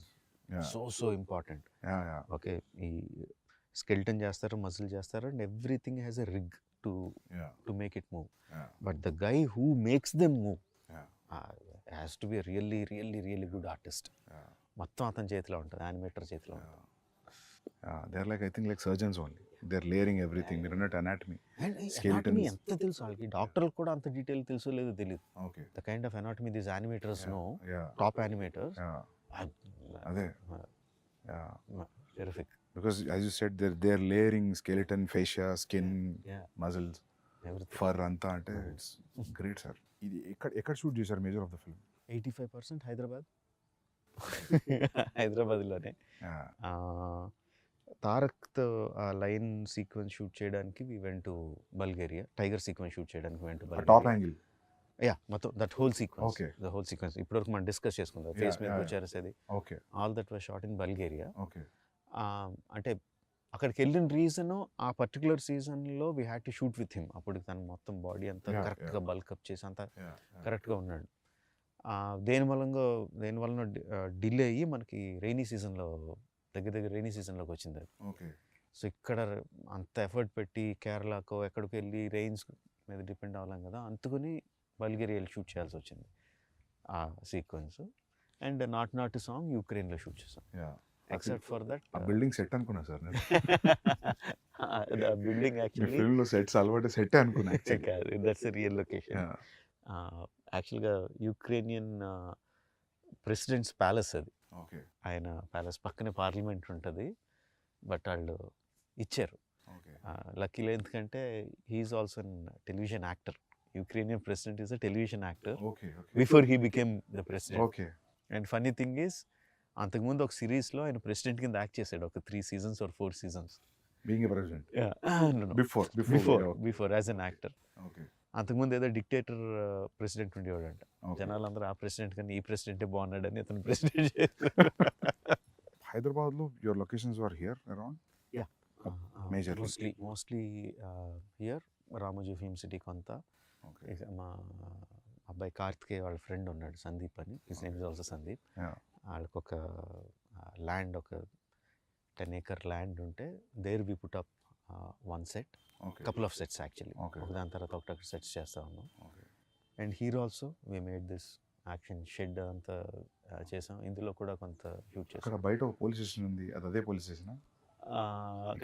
so important. Okay, ఈ స్కెల్టన్ చేస్తారు, మజిల్ చేస్తారు, and everything has a rig to make it move. But the guy who makes them move has to be really really really good artist. మొత్తం అతని చేతిలో ఉంటుంది, animator చేతిలో ఉంటుంది. They are like, I think like surgeons only, they are layering everything. మీరు అన్నట్టు anatomy, anatomy ఎంత తెలుసు వాళ్ళకి, డాక్టర్లకు కూడా అంత డీటెయిల్ తెలుసో లేదో తెలియదు. Okay, the kind of anatomy these animators know, top animators. అదే terrific. Because as you said, they're layering skeleton, fascia, skin, muscles, fur anta ante it's great sir. ఇది ఎక్కడ షూట్ చేశారు మేజర్ ఆఫ్ ద ఫిల్మ్? 85% హైదరాబాద్లోనే. తారక్తో ఆ line sequence shoot చేయడానికి we went to Bulgaria. Tiger sequence shoot చేయడానికి went to Bulgaria. Top angle, మొత్తం that whole sequence, the whole sequence ఇప్పటివరకు మనం డిస్కస్ చేసుకుందాం. ఫేస్ మీద వచ్చేసేది, okay, all that was shot in Bulgaria. Okay, అంటే అక్కడికి వెళ్ళిన రీజను ఆ పర్టికులర్ సీజన్లో we had to shoot with him. అప్పుడు తను మొత్తం బాడీ అంతా కరెక్ట్గా బల్కప్ చేసి అంతా కరెక్ట్గా ఉన్నాడు. దేనివలన డిలే అయ్యి మనకి రైనీ సీజన్లో, దగ్గర రైనీ సీజన్లోకి వచ్చింది అది. ఓకే. సో ఇక్కడ అంత ఎఫర్ట్ పెట్టి కేరళకో ఎక్కడికి వెళ్ళి రెయిన్స్ మీద డిపెండ్ అవ్వలేం కదా, అందుకని బల్గేరియా వెళ్ళి షూట్ చేయాల్సి వచ్చింది ఆ సీక్వెన్స్. అండ్ నాట్ సాంగ్ యూక్రెయిన్లో షూట్ చేసాం. ఎక్సెప్ట్ ఫర్ దట్ ఆ బిల్డింగ్ సెట్ అనుకున్నా సార్ నేను. బిల్డింగ్ యాక్చువల్లీ ఫిల్మ్లో సెట్స్ అలవాటు సెట్ అనుకున్నా. కాదు, దట్స్ ఎ రియల్ లొకేషన్. యాక్చువల్గా యుక్రేనియన్ ప్రెసిడెంట్స్ ప్యాలెస్ అది. ఓకే, ఆయన ప్యాలెస్ పక్కనే పార్లమెంట్ ఉంటుంది. బట్ వాళ్ళు ఇచ్చారు లక్కీలో, ఎందుకంటే he's also an television actor. Ukrainian president is a television actor before he became the president. Okay. And funny thing is, అంతకుముందు ఒక సిరీస్లో ఆయన ప్రెసిడెంట్ కింద యాక్ట్ చేశాడు, ఒక 3 seasons or 4 seasons. Being a president? Before as an actor. Okay. అంతకుముందు ఏదో dictator president ఉండేవాడంట. జనాలందరూ ఆ ప్రెసిడెంట్ కన్నా ఈ ప్రెసిడెంటే బాగున్నాడని అతను ప్రెసిడెంట్ చేశారు. హైదరాబాద్లో your locations were here around? Mostly here, Ramoji film city కొంత. మా అబ్బాయి కార్తికేయ వాళ్ళ ఫ్రెండ్ ఉన్నాడు సందీప్ అని, his name is also Sandeep. వాళ్ళకి ఒక ల్యాండ్, ఒక 10 acre ల్యాండ్ ఉంటే there we put up one set, couple of sets actually. ఒకదాని తర్వాత ఒకటి సెట్స్ చేస్తూ ఉన్నాం. And hero also we made this action shed అంతా చేసాం. ఇందులో కూడా కొంత షూట్ చేసాం. బయట పోలీస్ స్టేషన్ ఉంది, అదే పోలీస్ స్టేషన్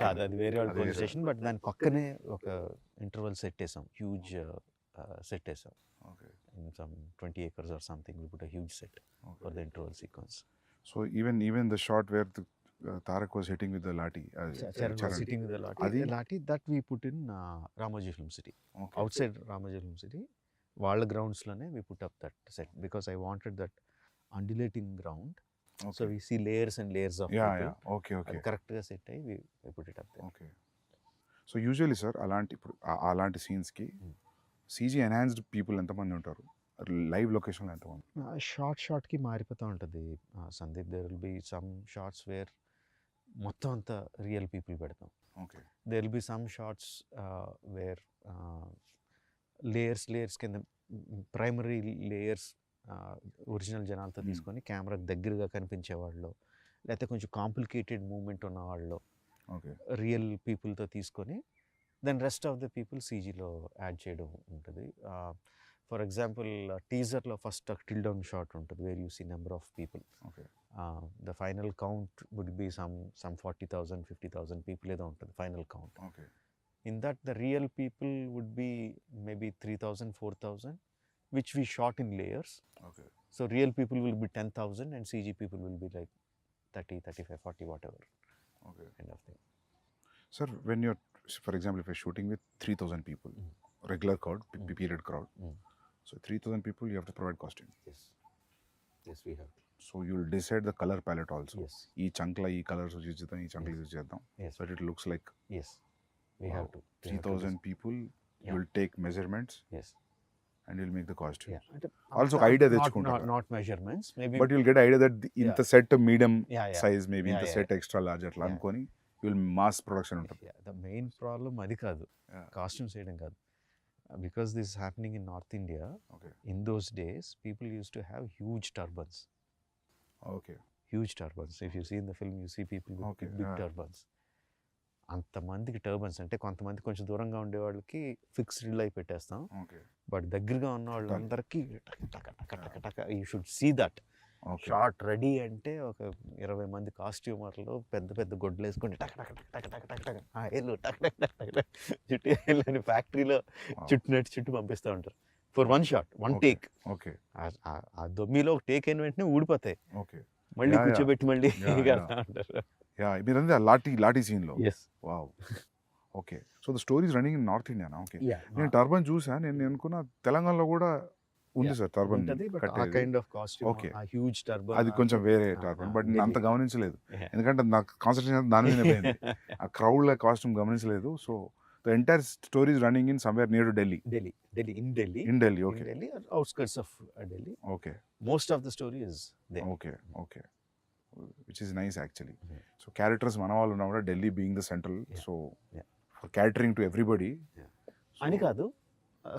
కాదు, అది వేరే వాళ్ళ పోలీస్ స్టేషన్. బట్ దాని పక్కనే ఒక ఇంటర్వల్ సెట్ వేసాం, హ్యూజ్ సెట్ వేసాం. In some 20 acres or something, we put a huge set for the interval sequence. So even the shot where the Tarak was hitting with the lathi, Charan was hitting with the lathi, that we put in Ramoji Film City. Outside Ramoji Film City, వాళ్ళ గ్రౌండ్స్లోనే we put up that set because I wanted that undulating ground. So we see layers and layers of people. Okay. కరెక్ట్గా set అయ్యి we put it up there. Okay. So usually sir, అలాంటి సీన్స్కి CG enhanced people ఎంతమంది ఉంటారు? Live లొకేషన్లో ఎంతమంది? షార్ట్కి మారిపోతూ ఉంటుంది Sandeep. There will be some shots where మొత్తం అంతా రియల్ పీపుల్ పెడతాం. Okay. There will be some shots where layers కింద ప్రైమరీ లేయర్స్ ఒరిజినల్ జనాలతో తీసుకొని కెమెరాకి దగ్గరగా కనిపించేవాళ్ళు, లేకపోతే కొంచెం కాంప్లికేటెడ్ మూమెంట్ ఉన్న వాళ్ళు రియల్ పీపుల్తో తీసుకొని then rest of the people సీజీలో యాడ్ చేయడం ఉంటుంది. ఫర్ ఎగ్జాంపుల్ టీజర్లో ఫస్ట్ టిల్ డౌన్ షాట్ ఉంటుంది where you see number of people. The final count would be some 40,000 50,000 people ఏదో ఉంటుంది final count. In that the real people would be maybe 3,000 4,000 which we shot in layers. So real people will be 10,000 and CG people will be like 30, 35, 40 whatever kind of thing. Sir, when you're, for example, if you're shooting with 3,000 people, regular crowd, period crowd, so 3,000 people, you have to provide costume. Yes, we have to. So you'll decide the color palette also. Yes. Ee chankla ee colors use chedam, ee chankla use chedam. Yes. So it looks like. Yes, we have to. 3,000 people, you will take measurements. Yes. and you'll make the costume. Yeah. అంటే Also ఒక idea not తెచ్చుకుంటారు. not measurements, maybe. But you'll get idea that ఇంత set medium Yeah, yeah. size, maybe Yeah, ఇంత yeah. set extra large అట్లా Yeah. అనుకొని you'll mass production ఉంటుంది. Yeah, the main problem అది కాదు, Yeah. కాస్ట్యూమ్స్ వేయడం కాదు. Because this is happening in North India, Okay. in those days people used to have huge turbans. Okay. Huge turbans. If you see in the film, you see people with Okay, big yeah. turbans. అంతమందికి turbans అంటే కొంతమంది కొంచెం దూరంగా ఉండే వాళ్ళకి fixed అయి పెట్టేస్తాం, Okay. But దగ్గరగా ఉన్న వాళ్ళందరికీ you should see that Okay. Shot ready అంటే ఒక 20 మంది కాస్ట్యూమర్లు పెద్ద పెద్ద గొడ్లు వేసుకొని టక్ టక్ టక్ టక్ టక్ టక్ టక్ ఏళ్ళు టక్ టక్ టక్ టక్ టక్ చుట్టూ వెళ్ళని ఫ్యాక్టరీలో చుట్టూ పంపిస్తూ ఉంటారు for one shot, one Okay. Take. Okay. ఆ దొమ్మిలో ఒక టేక్ అయిన వెంటనే ఊడిపోతాయి, Okay. మళ్ళీ Yeah, కూర్చోబెట్టి మళ్ళీ Yeah, కడతా ఉంటారు. Yeah, మీరంతా లాఠీ scene లో. Yes. Wow. Okay. So the story is running in North India now. Okay. Yeah. నేను టర్బన్ చూసా, నేను అనుకున్నా తెలంగాణలో కూడా ఉంది సార్ టర్బన్ ఉంటది, బట్ ఆ కట్టేది. Kind of costume, Okay. ఆ హ్యూజ్ టర్బన్, అది కొంచెం వేరే Ah, టర్బన్, ah, బట్ నేను అంత Delhi. గమనించలేదు, Yeah. ఎందుకంటే నాకు కాన్సన్ట్రేషన్ దాని మీద పోయింది. ఆ క్రౌడ్ కాస్ట్యూమ్ గమనించలేదు. So the entire story is running in somewhere near to Delhi. Delhi, in Delhi. Okay. Delhi or outskirts of Delhi. Okay. Most of the story is there. Okay. Okay. Which is nice actually. Mhm. So characters మన వాళ్ళు ఉన్నా కూడా Delhi being the central, Yeah. So Yeah. For catering to everybody. అని కాదు,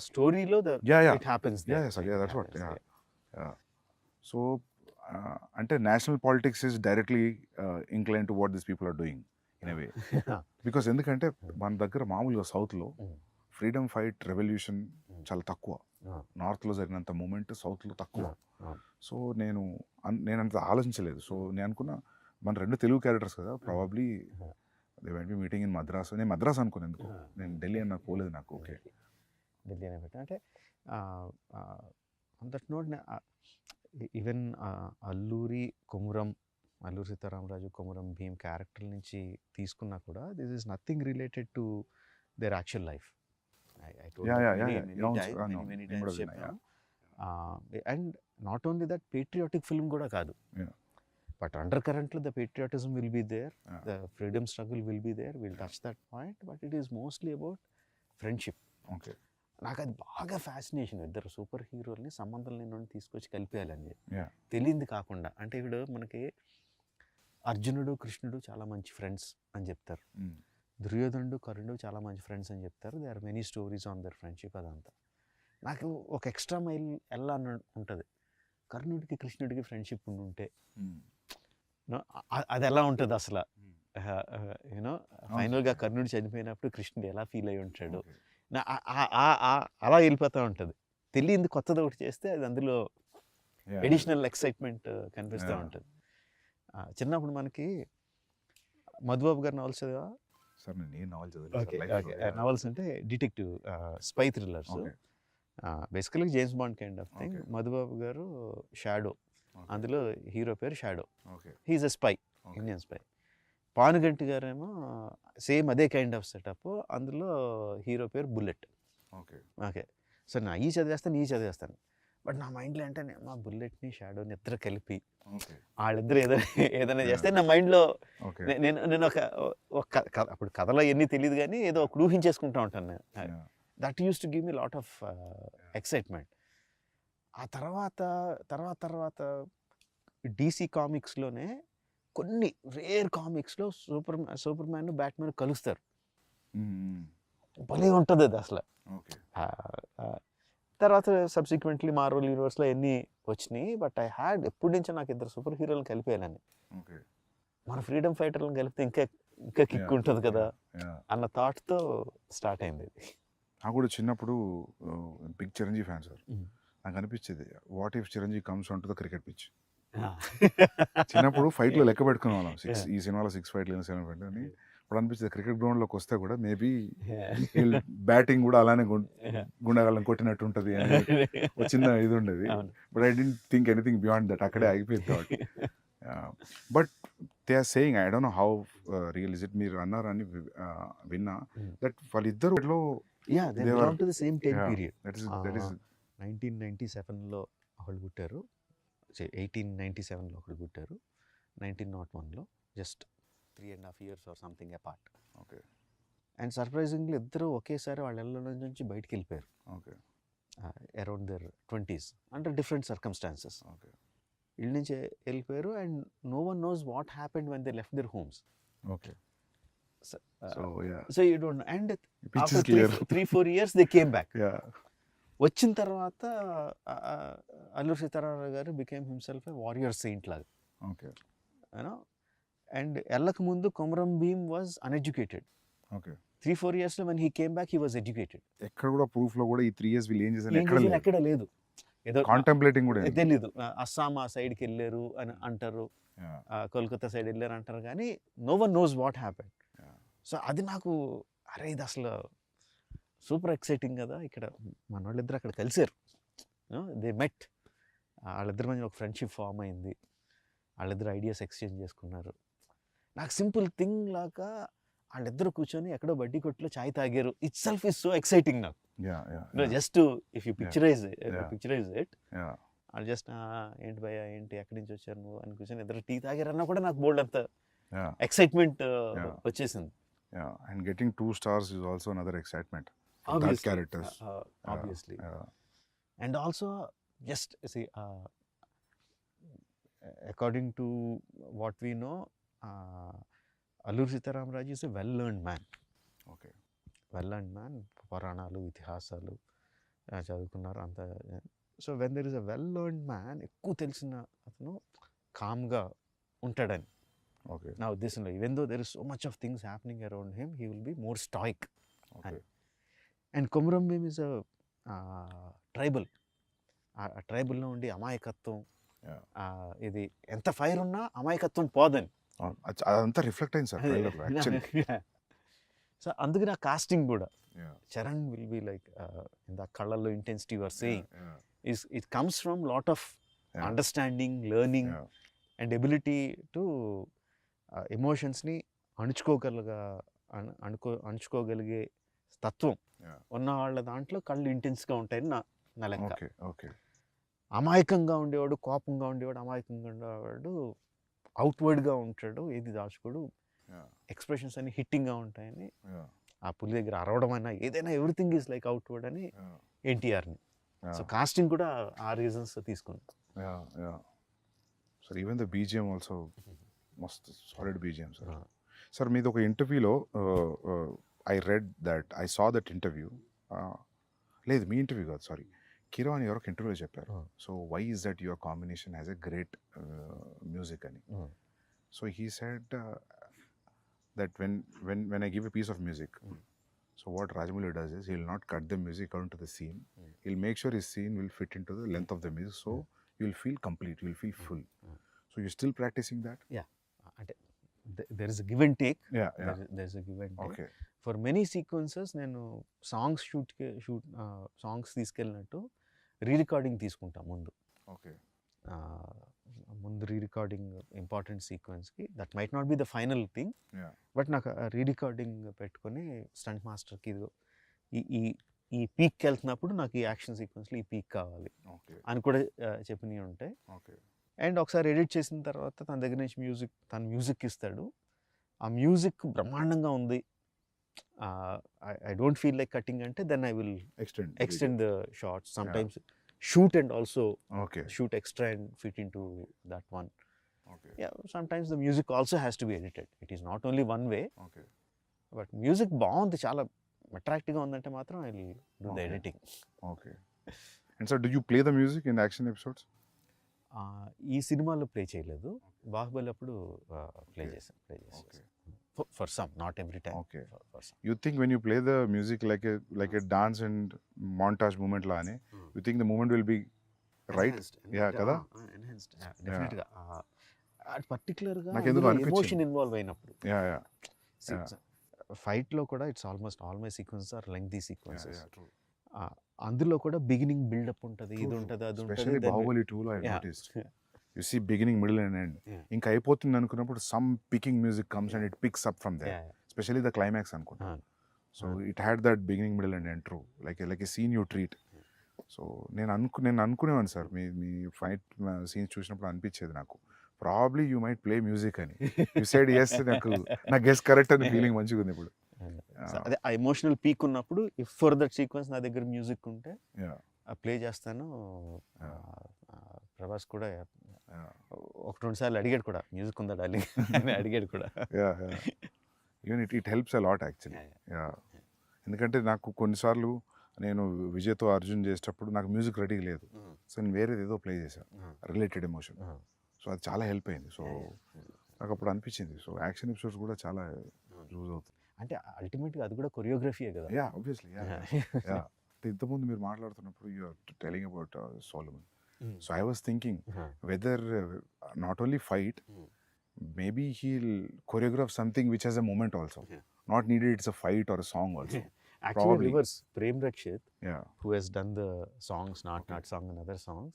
స్టోరీలో Yeah. It happens there. Yeah, yes, yeah, that's what. Yeah. So అంటే national politics is directly inclined to what this people are doing in a way. Because ఎందుకంటే మన దగ్గర మామూలుగా సౌత్లో freedom fight revolution చాలా తక్కువ, నార్త్లో జరిగినంత మూమెంట్ సౌత్లో తక్కువ. సో నేను అంత ఆలోచించలేదు. సో నేను అనుకున్నా మన రెండు తెలుగు క్యారెక్టర్స్ కదా, probably they went be meeting in Madras. నేను మద్రాస్ అనుకున్నాను ఎందుకు, నేను ఢిల్లీ అన్న పోలేదు నాకు. ఓకే. ఢిల్లీ అనే పెట్టా అంటే on that note even Alluri Sitaramaraju, Komaram Bheem character నుంచి తీసుకున్నా కూడా this is nothing related to their actual life. And not only that, patriotic film కూడా కాదు, బట్ అండర్ కరెంట్లో the patriotism will be there, the freedom struggle will be there, will touch that point, but it is mostly about friendship. Okay. నాకు అది బాగా fascination, ఇద్దరు super హీరోల్ని సంబంధం లేని తీసుకొచ్చి కలిపేయాలని Yeah. తెలియంది కాకుండా. అంటే ఇప్పుడు మనకి అర్జునుడు కృష్ణుడు చాలా మంచి ఫ్రెండ్స్ అని చెప్తారు, దుర్యోధనుడు కర్ణుడు చాలా మంచి ఫ్రెండ్స్ అని చెప్తారు, they are many stories on their friendship. అదంతా నాకు ఒక ఎక్స్ట్రా మైల్ ఎలా ఉంటుంది, కర్ణుడికి కృష్ణుడికి ఫ్రెండ్షిప్ ఉంటే అది ఎలా ఉంటుంది అసలు. యూనో ఫైనల్గా కర్ణుడు చనిపోయినప్పుడు కృష్ణుడు ఎలా ఫీల్ అయి ఉంటాడు, అలా వెళ్ళిపోతూ ఉంటుంది. తెలియంది కొత్తది ఒకటి చేస్తే అది అందులో ఎడిషనల్ ఎక్సైట్మెంట్ కనిపిస్తూ ఉంటుంది. చిన్నప్పుడు మనకి మధుబాబు గారి నవల్స్ చదివా? సార్ నేను నావల్ చదివాను. నవల్స్ అంటే detective spy thrillers, basically James Bond kind of thing. Madhubabu garu Shadow, అందులో హీరో పేరు Shadow, he is a spy, Indian spy. Panuganti గారేమో సేమ్ అదే కైండ్ ఆఫ్ సెటప్, అందులో హీరో పేరు బుల్లెట్. ఓకే. సో నా ఈ చదివేస్తాను, బట్ నా మైండ్లో అంటే మా బుల్లెట్ని షాడోని ఇద్దరు కలిపి వాళ్ళిద్దరు ఏదైనా చేస్తే నా మైండ్లో నేను ఒక అప్పుడు కథలో ఎన్ని తెలియదు కానీ ఏదో ఒక ఊహించేసుకుంటూ ఉంటాను నేను. That use to give me lot of excitement. ఆ తర్వాత డీసీ కామిక్స్లోనే కొన్ని రేర్ కామిక్స్లో సూపర్ మ్యాన్ బ్యాట్మెన్ కలుస్తారు, భలే ఉంటుంది అది అసలు. తర్వాత సబ్సిక్వెంట్లీ మార్వెల్ యూనివర్స్లో ఎన్ని వచ్చినాయి, బట్ ఐ హ్యాడ్ ఎప్పటి నుంచో నాకు ఇద్దరు సూపర్ హీరోలను కలిపేయాలని. మన ఫ్రీడమ్ ఫైటర్లను కలిపితే ఇంకా కిక్ ఉంటుంది కదా అన్న థాట్తో స్టార్ట్ అయింది ఇది. నాకు కూడా చిన్నప్పుడు బిగ్ చిరంజీవి ఫ్యాన్ సార్. నాకు అనిపించేది, what if Chiranjeevi comes on to the cricket pitch. చిన్నప్పుడు ఫైట్లో లెక్క పెట్టుకునే వాళ్ళం, ఈ సినిమాలో 6 ఫైట్లు 7 ఫైట్లు అని. ఇప్పుడు అనిపించింది క్రికెట్ గ్రౌండ్లోకి వస్తే కూడా మేబీ బ్యాటింగ్ కూడా అలానే గుండెగాళ్ళని కొట్టినట్టు ఉంటుంది అని ఒక చిన్న ఇది ఉండేది. But I don't think anything beyond that, అక్కడే ఆగిపోయింది thought. But they are saying, I don't know how real is it, మీరు అన్నారని విన్నా, దట్ వాళ్ళిద్దరు 1997లో ఒకళ్ళు పుట్టారు, 1897లో ఒకళ్ళు పుట్టారు, 1901లో, just 3.5 years or something apart. Okay. And surprisingly ఇద్దరు ఒకేసారి వాళ్ళ ఇళ్ళ నుంచి బయటికి వెళ్ళిపోయారు. Okay. Around their 20s under different circumstances. Okay ఇళ్ళ నుంచి వెళ్ళిపోయారు and no one knows what happened when they left their homes. Okay so yeah so you don't know. And pitch after is clear 3-4 years they came back. Yeah వచ్చిన తర్వాత అల్లూరి సీతారామరావు గారు became himself a warrior Saint లాగా, okay you know. And వెళ్ళక ముందు Komaram Bheem was uneducated. Okay 3-4 years లో when he came back he was educated. ఎక్కడ కూడా proof లో కూడా ఈ 3 years వీళ్ళు ఏం చేశారు ఎక్కడ లేదు. ఏదో కాంటెంప్లేటింగ్ కూడా లేదు. తెలీదు. అస్సాం ఆ సైడ్కి వెళ్ళారు అని అంటారు, Yeah. కోల్కతా సైడ్ వెళ్ళారు అంటారు, కానీ no one knows what happen. Yeah. So అది నాకు అరే ఇది అసలు సూపర్ ఎక్సైటింగ్ కదా. ఇక్కడ మన వాళ్ళిద్దరు అక్కడ కలిసారు, దే మెట్. వాళ్ళిద్దరి మధ్య ఒక ఫ్రెండ్షిప్ ఫామ్ అయింది, వాళ్ళిద్దరు ఐడియాస్ ఎక్స్చేంజ్ చేసుకున్నారు. నాకు సింపుల్ థింగ్ లాగా వాళ్ళిద్దరు కూర్చొని ఎక్కడో బడ్డీ కొట్లో చాయ్ తాగారు. Itself is so exciting నాకు. Just if you picturise it, వాళ్ళు జస్ట్ ఏంటి భయ్య ఏంటి ఎక్కడి నుంచి వచ్చారు నువ్వు అని కూర్చొని ఇద్దరు టీ తాగారన్నా కూడా నాకు బోల్డ్ అంత ఎక్సైట్మెంట్ వచ్చేసింది. And getting 2 stars is also another excitement. Obviously, that characters. Obviously. And also, just see, according to what we know, Alluri Sitaramraju is a well-learned man. Okay. Well-learned man. పురాణాలు ఇతిహాసాలు చదువుకున్నారు అంత. So when there is a well learned man, ఎక్కువ తెలిసిన అతను కామ్గా ఉంటాడని Okay. నా ఉద్దేశంలో. Even though there is so much of things happening around him, he will be more stoic. Okay. And Komaram Bheem is a tribal. ఆ ట్రైబల్లో ఉండి అమాయకత్వం, ఇది ఎంత ఫైర్ ఉన్నా అమాయకత్వం పోదని. అదంతా రిఫ్లెక్ట్ అయింది సార్ ట్రైలర్ లో యాక్చువల్లీ. సో అందుకని ఆ కాస్టింగ్ కూడా Charan will be like in the కళ్ళల్లో intensity your saying it comes from lot of understanding, learning and ability to ఎమోషన్స్ని అణుచుకోగలిగే తత్వం ఉన్న వాళ్ళ దాంట్లో కళ్ళు ఇంటెన్స్గా ఉంటాయని నా లెక్క. అమాయకంగా ఉండేవాడు, కోపంగా ఉండేవాడు, అమాయకంగా ఉండేవాడు అవుట్వర్డ్గా ఉంటాడు, ఏది దాచుకోడు, ఎక్స్ప్రెషన్స్ అన్ని హిట్టింగ్గా ఉంటాయని. ఆ పులి దగ్గర అరవడం అయినా ఏదైనా ఎవ్రీథింగ్ ఈజ్ లైక్ అవుట్వర్డ్ అని ఎన్టీఆర్ని. సో కాస్టింగ్ కూడా ఆ రీజన్స్ తీసుకుంది. Sir even the BGM also మస్త్ సాలిడ్ బీజిఎం సార్. సార్ మీది ఒక ఇంటర్వ్యూలో I read that I saw that interview, లేదు మీ ఇంటర్వ్యూ కాదు సారీ, కిరణ్ ఎవరో ఒక ఇంటర్వ్యూలో చెప్పారు. So why is that your combination has a great music అని. So he said that when I give a piece of music, so what Rajamouli does is he'll not cut the music according to the scene. He'll make sure his scene will fit into the length of the music, so you'll feel complete, you'll feel full. So you're still practicing that? Yeah, there is a give and take. There is a give and take. Okay. For many sequences నేను songs songs తీసుకెళ్ళినట్టు rerecording తీసుకుంటా ముందు. Okay. ముందు rerecording important సీక్వెన్స్కి, that might not be the final thing, but నాకు rerecording పెట్టుకొని stunt మాస్టర్కి ఇదిగో ఈ పీక్కి వెళ్తున్నప్పుడు నాకు ఈ యాక్షన్ సీక్వెన్స్లో ఈ పీక్ కావాలి అని కూడా చెప్పినవి ఉంటాయి. అండ్ ఒకసారి ఎడిట్ చేసిన తర్వాత తన దగ్గర నుంచి మ్యూజిక్ ఇస్తాడు. ఆ మ్యూజిక్ బ్రహ్మాండంగా ఉంది, I don't feel like cutting అంటే then I will extend the shots. Sometimes shoot and also shoot extra and fit into that one. Sometimes the music also has to be edited. It is not only one way. But music బాగుంది, చాలా అట్రాక్టివ్గా ఉందంటే మాత్రం I will do the editing. And so do you play the music in action episodes? ఈ సినిమాలో play చేయలేదు, బాహుబలి అప్పుడు play చేశాను. For some, not every time. For some. You think when you play the music like a dance and montage movement la ane, you think the movement will be right? Kada? Enhanced. Definitely. Particular గా emotion involve అయినప్పుడు. Fight లో కూడా it's almost all my sequences are lengthy sequences. అందులో కూడా beginning buildup ఉంటుంది, ఇది ఉంటుంది, అది ఉంటుంది. Especially Bahubali 2 lo I noticed. You see beginning, middle and end. ఇంకా అయిపోతుంది అనుకున్నప్పుడు some picking music comes and it picks up from there. Especially the climax అనుకుంటా. So it had that beginning, middle and end, true. Like a scene you treat. So నేను అనుకునేవాను sir, మీ fight scenes చూసినప్పుడు అనిపించేది నాకు, probably you might play music అని. You side yes, నా guess correct అని feeling మంచిగా ఉంది ఇప్పుడు. అదే ఆ ఎమోషనల్ పీక్ ఉన్నప్పుడు ఇఫ్ ఫర్ దట్ సీక్వెన్స్ నా దగ్గర మ్యూజిక్ ఉంటే ప్లే చేస్తాను. Yeah. ప్రభాస్ కూడా Yeah. ఒక 2 సార్లు అడిగాడు కూడా, మ్యూజిక్ ఉందా డార్లింగ్ అని అడిగాడు కూడా. Yeah, yeah. Even it helps a lot actually. Yeah, ఎందుకంటే నాకు కొన్నిసార్లు నేను విజయ్తో అర్జున్ చేసేటప్పుడు నాకు మ్యూజిక్ రెడీ లేదు, సో నేను వేరేది ఏదో ప్లే చేశాను రిలేటెడ్ ఎమోషన్, సో అది చాలా హెల్ప్ అయింది. సో నాకు అప్పుడు అనిపించింది, సో యాక్షన్ ఎపిసోడ్స్ కూడా చాలా యూజ్ అవుతుంది. అంటే అల్టిమేట్గా అది కూడా కొరియోగ్రఫీయే కదా. Yeah, obviously. యా, ఇంతకుముందు మీరు మాట్లాడుతున్నప్పుడు you are telling about Solomon, so I was thinking whether not only fight, maybe he'll choreograph something which has a moment also. Not needed it's a fight or a song also. Actually, Probably. reverse. Prem Rakshit, Yeah. who has done the songs, Not Song and other songs,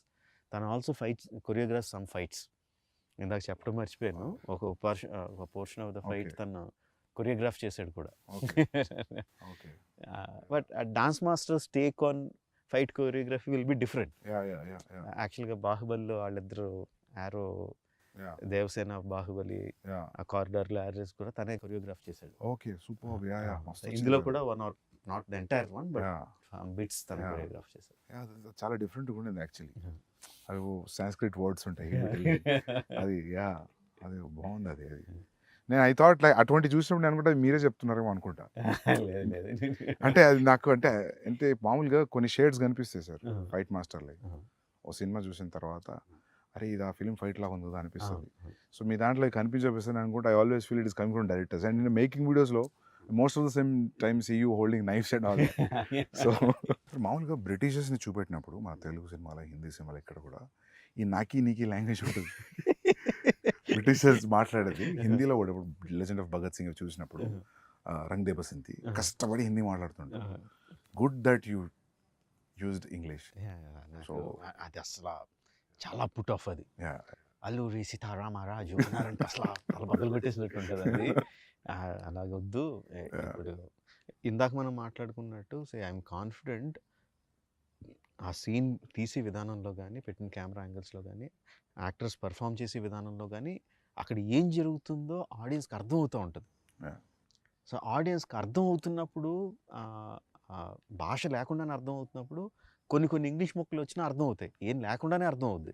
then also fights, choreographs some fights. ఇందాక చెప్పడం మర్చిపోయాను, ఒక portion of the fight తను choreograph చేశాడు కూడా. Okay. But dance masters take on fight choreography will be different. Yeah. యాక్చువల్గా బాహుబలిలో వాళ్ళిద్దరు ఆరో, Yeah. దేవసేన బాహుబలి Yeah. ఆ కారిడార్లో యారెస్ కూడా తనే కొరియోగ్రాఫ్ చేశాడు. Okay, superb. Yeah. ఇందులో కూడా one or not the entire one but Yeah. Bits తన Yeah. కొరియోగ్రాఫ్ చేశాడు. Yeah, చాలా డిఫరెంట్గా ఉండింది యాక్చువల్లీ. అవి సాంస్క్రిట్ వర్డ్స్ ఉంటాయి అది. యా, అది బాగుంది. అది నేను ఐ థాట్ లైక్ అటువంటి చూసినప్పుడు నేను అనుకుంటా మీరే చెప్తున్నారేమో అనుకుంటా. అంటే అది నాకు అంటే మామూలుగా కొన్ని షేడ్స్ కనిపిస్తాయి సార్ ఫైట్ మాస్టర్ లైక్. ఓ సినిమా చూసిన తర్వాత అరే ఇది ఆ ఫిలిం ఫైట్ లాగా ఉంది కదా అనిపిస్తుంది. సో మీ దాంట్లో కనిపించపిస్తుంది అనుకుంటే I always feel it is coming from directors. And నేను మేకింగ్ వీడియోస్లో most of the same time see you holding knifes and all. So మామూలుగా బ్రిటిషర్స్ని చూపెట్టినప్పుడు మన తెలుగు సినిమాలో, హిందీ సినిమాలో ఇక్కడ కూడా ఈ నాకీ నీకీ లాంగ్వేజ్ ఉంటుంది. బ్రిటిషర్స్ మాట్లాడేది హిందీలో కూడా. ఇప్పుడు లెజెండ్ ఆఫ్ భగత్ సింగ్ చూసినప్పుడు రంగ్ దే బసంతి కష్టపడి హిందీ మాట్లాడుతుంటారు. Good that you used English. So అది అసలు చాలా పుట్ ఆఫ్. అది అల్లూరి సీతారామరాజు అన్నారంటే అసలు చాలా బదులు కొట్టేసినట్టు ఉంటుంది అది. అలాగొద్దు. ఇప్పుడు ఇందాక మనం మాట్లాడుకున్నట్టు ఐఎమ్ కాన్ఫిడెంట్ ఆ సీన్ తీసే విధానంలో కానీ, పెట్టిన కెమెరా యాంగిల్స్లో కానీ, యాక్టర్స్ పర్ఫామ్ చేసే విధానంలో కానీ అక్కడ ఏం జరుగుతుందో ఆడియన్స్కి అర్థం అవుతూ ఉంటుంది. సో ఆడియన్స్కి అర్థం అవుతున్నప్పుడు, భాష లేకుండానే అర్థం అవుతున్నప్పుడు కొన్ని ఇంగ్లీష్ మొక్కలు వచ్చినా అర్థం అవుతాయి, ఏం లేకుండానే అర్థం అవుద్ది.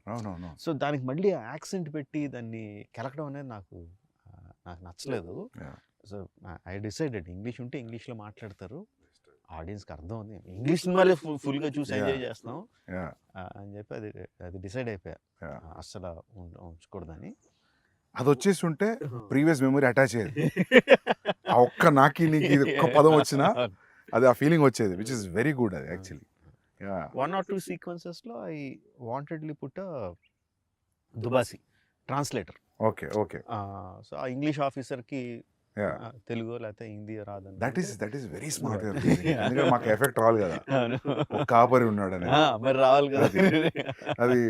సో దానికి మళ్ళీ యాక్సెంట్ పెట్టి దాన్ని కెలకడం అనేది నాకు నచ్చలేదు. సో ఐ డిసైడెడ్ ఇంగ్లీష్ ఉంటే ఇంగ్లీష్లో మాట్లాడతారు, ఆడియన్స్కి అర్థం ఉంది, ఇంగ్లీష్ సినిమాలే ఫుల్గా చూసి ఎంజాయ్ చేస్తాం అని చెప్పి అది డిసైడ్ అయిపోయా అస్సలు ఉంచకూడదని. అది వచ్చేసి ఉంటే ప్రీవియస్ మెమరీ అటాచ్ అయ్యేది. ఆ ఒక్క నాకి నీకు ఒక్క పదం వచ్చినా అది ఆ ఫీలింగ్ వచ్చేది, విచ్ ఇస్ వెరీ గుడ్. అది యాక్చువల్లీ 1 or 2 sequences లో I wantedly put దుబాసి translator. Okay. So ఆ ఇంగ్లీష్ ఆఫీసర్కి తెలుగు లేకపోతే హిందీ రాదని. That is very smart. ఎందుకంటే మాకు ఎఫెక్ట్ రావాలి కదా, ఒక కాపరి ఉన్నాడు అని. మరి రావాలి కదా అది.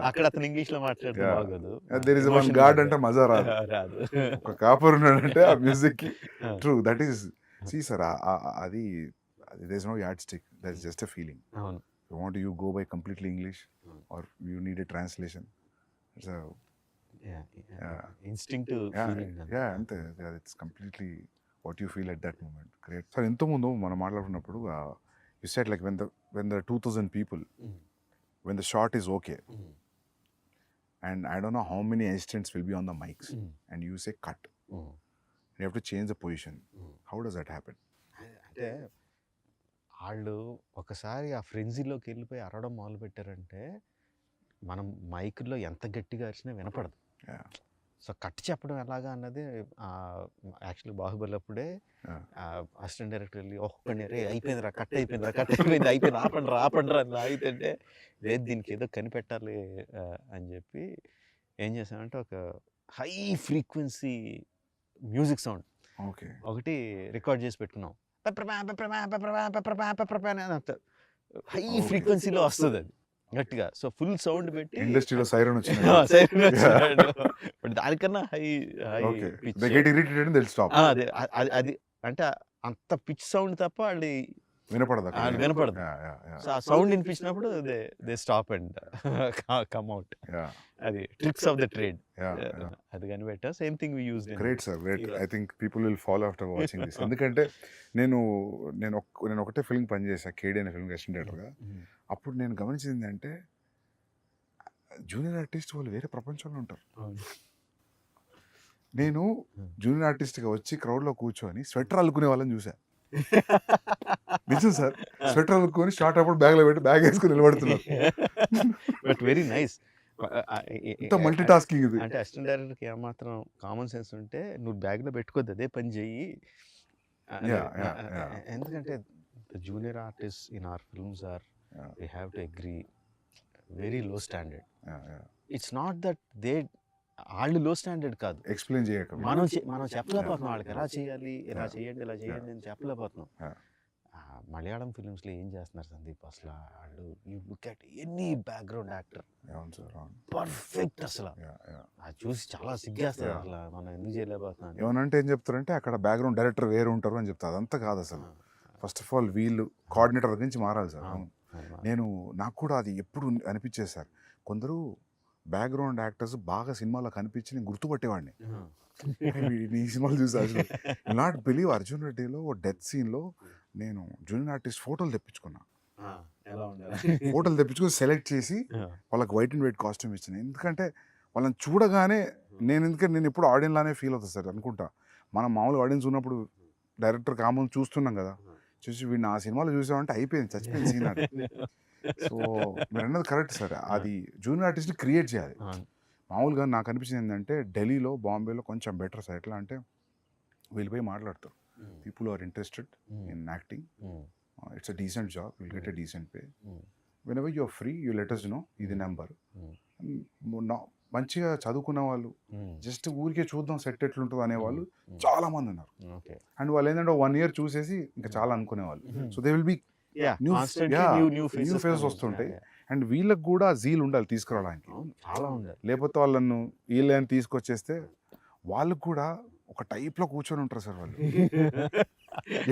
అక్కడ అతను ఇంగ్లీష్ లో మాట్లాడితే బాగోదు. దేర్ ఇస్ వన్ గాడ్ అంటే మజా రాదు. ఒక కాపరి ఉన్నాడంటే ఆ మ్యూజిక్ కి. True, that is. See sir, అది there is no yardstick, that is just a feeling. You go by completely English or you need a translation. It's a instinctive feeling. Ante it's completely what you feel at that moment. Great. Sir, into mundu mana maatladunnappudu you said like when the 2000 people, when the shot is okay, and I don't know how many assistants will be on the mics, and you say cut, you have to change the position. How does that happen? అంటే వాళ్ళు ఒకసారి ఆ ఫ్రెంజీలోకి వెళ్ళిపోయి అరవడం మొదలు పెట్టారంటే మనం మైక్లో ఎంత గట్టిగా అరిచినా వినపడదు. సో కట్ చెప్పడం ఎలాగా అన్నది యాక్చువల్లీ బాహుబలి అప్పుడే అసిస్టెంట్ డైరెక్టర్ వెళ్ళి ఒక్కడే రే అయిపోయిందిరా, కట్ అయిపోయింది ఆపండి అని ఆగితే లేదు దీనికి ఏదో కనిపెట్టాలి అని చెప్పి ఏం చేసామంటే ఒక హై ఫ్రీక్వెన్సీ మ్యూజిక్ సౌండ్ ఒకటి రికార్డ్ చేసి పెట్టుకున్నాం. హై ఫ్రీక్వెన్సీలో వస్తుంది అది గట్టిగా. సో ఫుల్ సౌండ్ పెట్టి ఇండస్ట్రీలో సైరన్ వచ్చింది, బట్ దానికన్నా హై పిచ్. అది అంటే అంత పిచ్ సౌండ్ తప్ప వాళ్ళు వినపడదు అక్కడ. వినపడదు. సో ఆ సౌండ్ వినిపించినప్పుడు they stop and come out. అది ట్రిక్స్ ఆఫ్ ద ట్రేడ్. అది కనిపెట్టా. Same thing we used. Great sir, great. I think people will follow after watching this. ఎందుకంటే నేను ఒకటే ఫిల్మ్ పనిచేసా, కేడీ అనే ఫిల్మ్ అసిస్టెంట్ డైరెక్టర్గా. అప్పుడు నేను గమనించింది ఏంటంటే జూనియర్ ఆర్టిస్ట్ వాళ్ళు వేరే ప్రపంచంలో ఉంటారు. నేను జూనియర్ ఆర్టిస్ట్గా వచ్చి క్రౌడ్లో కూర్చొని స్వెటర్ అల్లుకునే వాళ్ళని చూసా. నిజం సార్, స్వెటర్ అల్లుకొని షార్ట్ అప్పుడు బ్యాగ్లో పెట్టి బ్యాగ్ వేసుకుని నిలబడుతున్నారు. But very nice. ఇంత మల్టీ టాస్కింగ్ ఇది. అంటే అసిస్టెంట్ డైరెక్టర్కి ఏమాత్రం కామన్ సెన్స్ ఉంటే నువ్వు బ్యాగ్లో పెట్టుకోద్దు, అదే పని చెయ్యి. ఎందుకంటే junior artist in our films are we have to agree very low standard. It's not that they వాళ్ళు లో స్టాండర్డ్ కాదు, ఎక్స్ప్లెయిన్ చేయక మనం చెప్పలేకపోతున్నాం వాళ్ళకి ఎలా చేయాలి, ఇలా చేయండి, ఇలా చేయండి అని చెప్పలేకపోతున్నాం. మలయాళం ఫిల్మ్స్లో ఏం చేస్తున్నారు సందీప్ అసలు వాళ్ళు, you look at any background actor perfect అసలు. అది చూసి చాలా సిగ్గేస్తారు అసలు, మనం ఎందుకు చేయలేకపోతున్నాం. ఏమనంటే ఏం చెప్తారంటే అక్కడ బ్యాక్గ్రౌండ్ డైరెక్టర్ వేరు ఉంటారు అని చెప్తారు. అదంతా కాదు అసలు. ఫస్ట్ ఆఫ్ ఆల్ వీళ్ళు కోఆర్డినేటర్ నుంచి మారాలి సార్. నాకు కూడా అది ఎప్పుడు అనిపించేది సార్, కొందరు బ్యాక్గ్రౌండ్ యాక్టర్స్ బాగా సినిమాలో కనిపించి నేను గుర్తుపట్టేవాడిని. ఈ సినిమాలు చూసి నాట్ బిలీవ్ అర్జున్ రెడ్డిలో డెత్ సీన్లో నేను జూనియర్ ఆర్టిస్ట్ ఫోటోలు తెప్పించుకున్నా. ఫోటోలు తెప్పించుకొని సెలెక్ట్ చేసి వాళ్ళకి వైట్ అండ్ వైట్ కాస్ట్యూమ్ ఇచ్చిన. ఎందుకంటే వాళ్ళని చూడగానే నేను ఎప్పుడు ఆడియన్స్ లానే ఫీల్ అవుతుంది సార్ అనుకుంటా. మనం మామూలు ఆడియన్స్ ఉన్నప్పుడు డైరెక్టర్ కామన్ చూస్తున్నాం కదా, చూసి వీడిని ఆ సినిమాలో చూసామంటే అయిపోయింది, చచ్చిపోయింది సీన్ అది. సో మీరు అన్నది కరెక్ట్ సార్, అది జూనియర్ ఆర్టిస్ట్ని క్రియేట్ చేయాలి. మామూలుగా నాకు అనిపించింది ఏంటంటే ఢిల్లీలో, బాంబేలో కొంచెం బెటర్ సార్. ఎట్లా అంటే వీళ్ళు పోయి మాట్లాడతారు, people are interested in acting, it's a decent job, will get a decent pay, whenever you're free you let us know ఇది నెంబర్. మంచిగా చదువుకున్న వాళ్ళు జస్ట్ ఊరికే చూద్దాం సెట్ ఎట్లుంటుంది అనేవాళ్ళు చాలా మంది ఉన్నారు. అండ్ వాళ్ళు ఏంటంటే 1 year చూసేసి ఇంకా చాలా అనుకునేవాళ్ళు. So they will be new faces వస్తుంటాయి. అండ్ వీళ్ళకి కూడా జీల్ ఉండాలి తీసుకురావడానికి, లేకపోతే వాళ్ళను వీళ్ళని తీసుకొచ్చేస్తే వాళ్ళకు కూడా ఒక టైప్లో కూర్చొని ఉంటారు సార్ వాళ్ళు.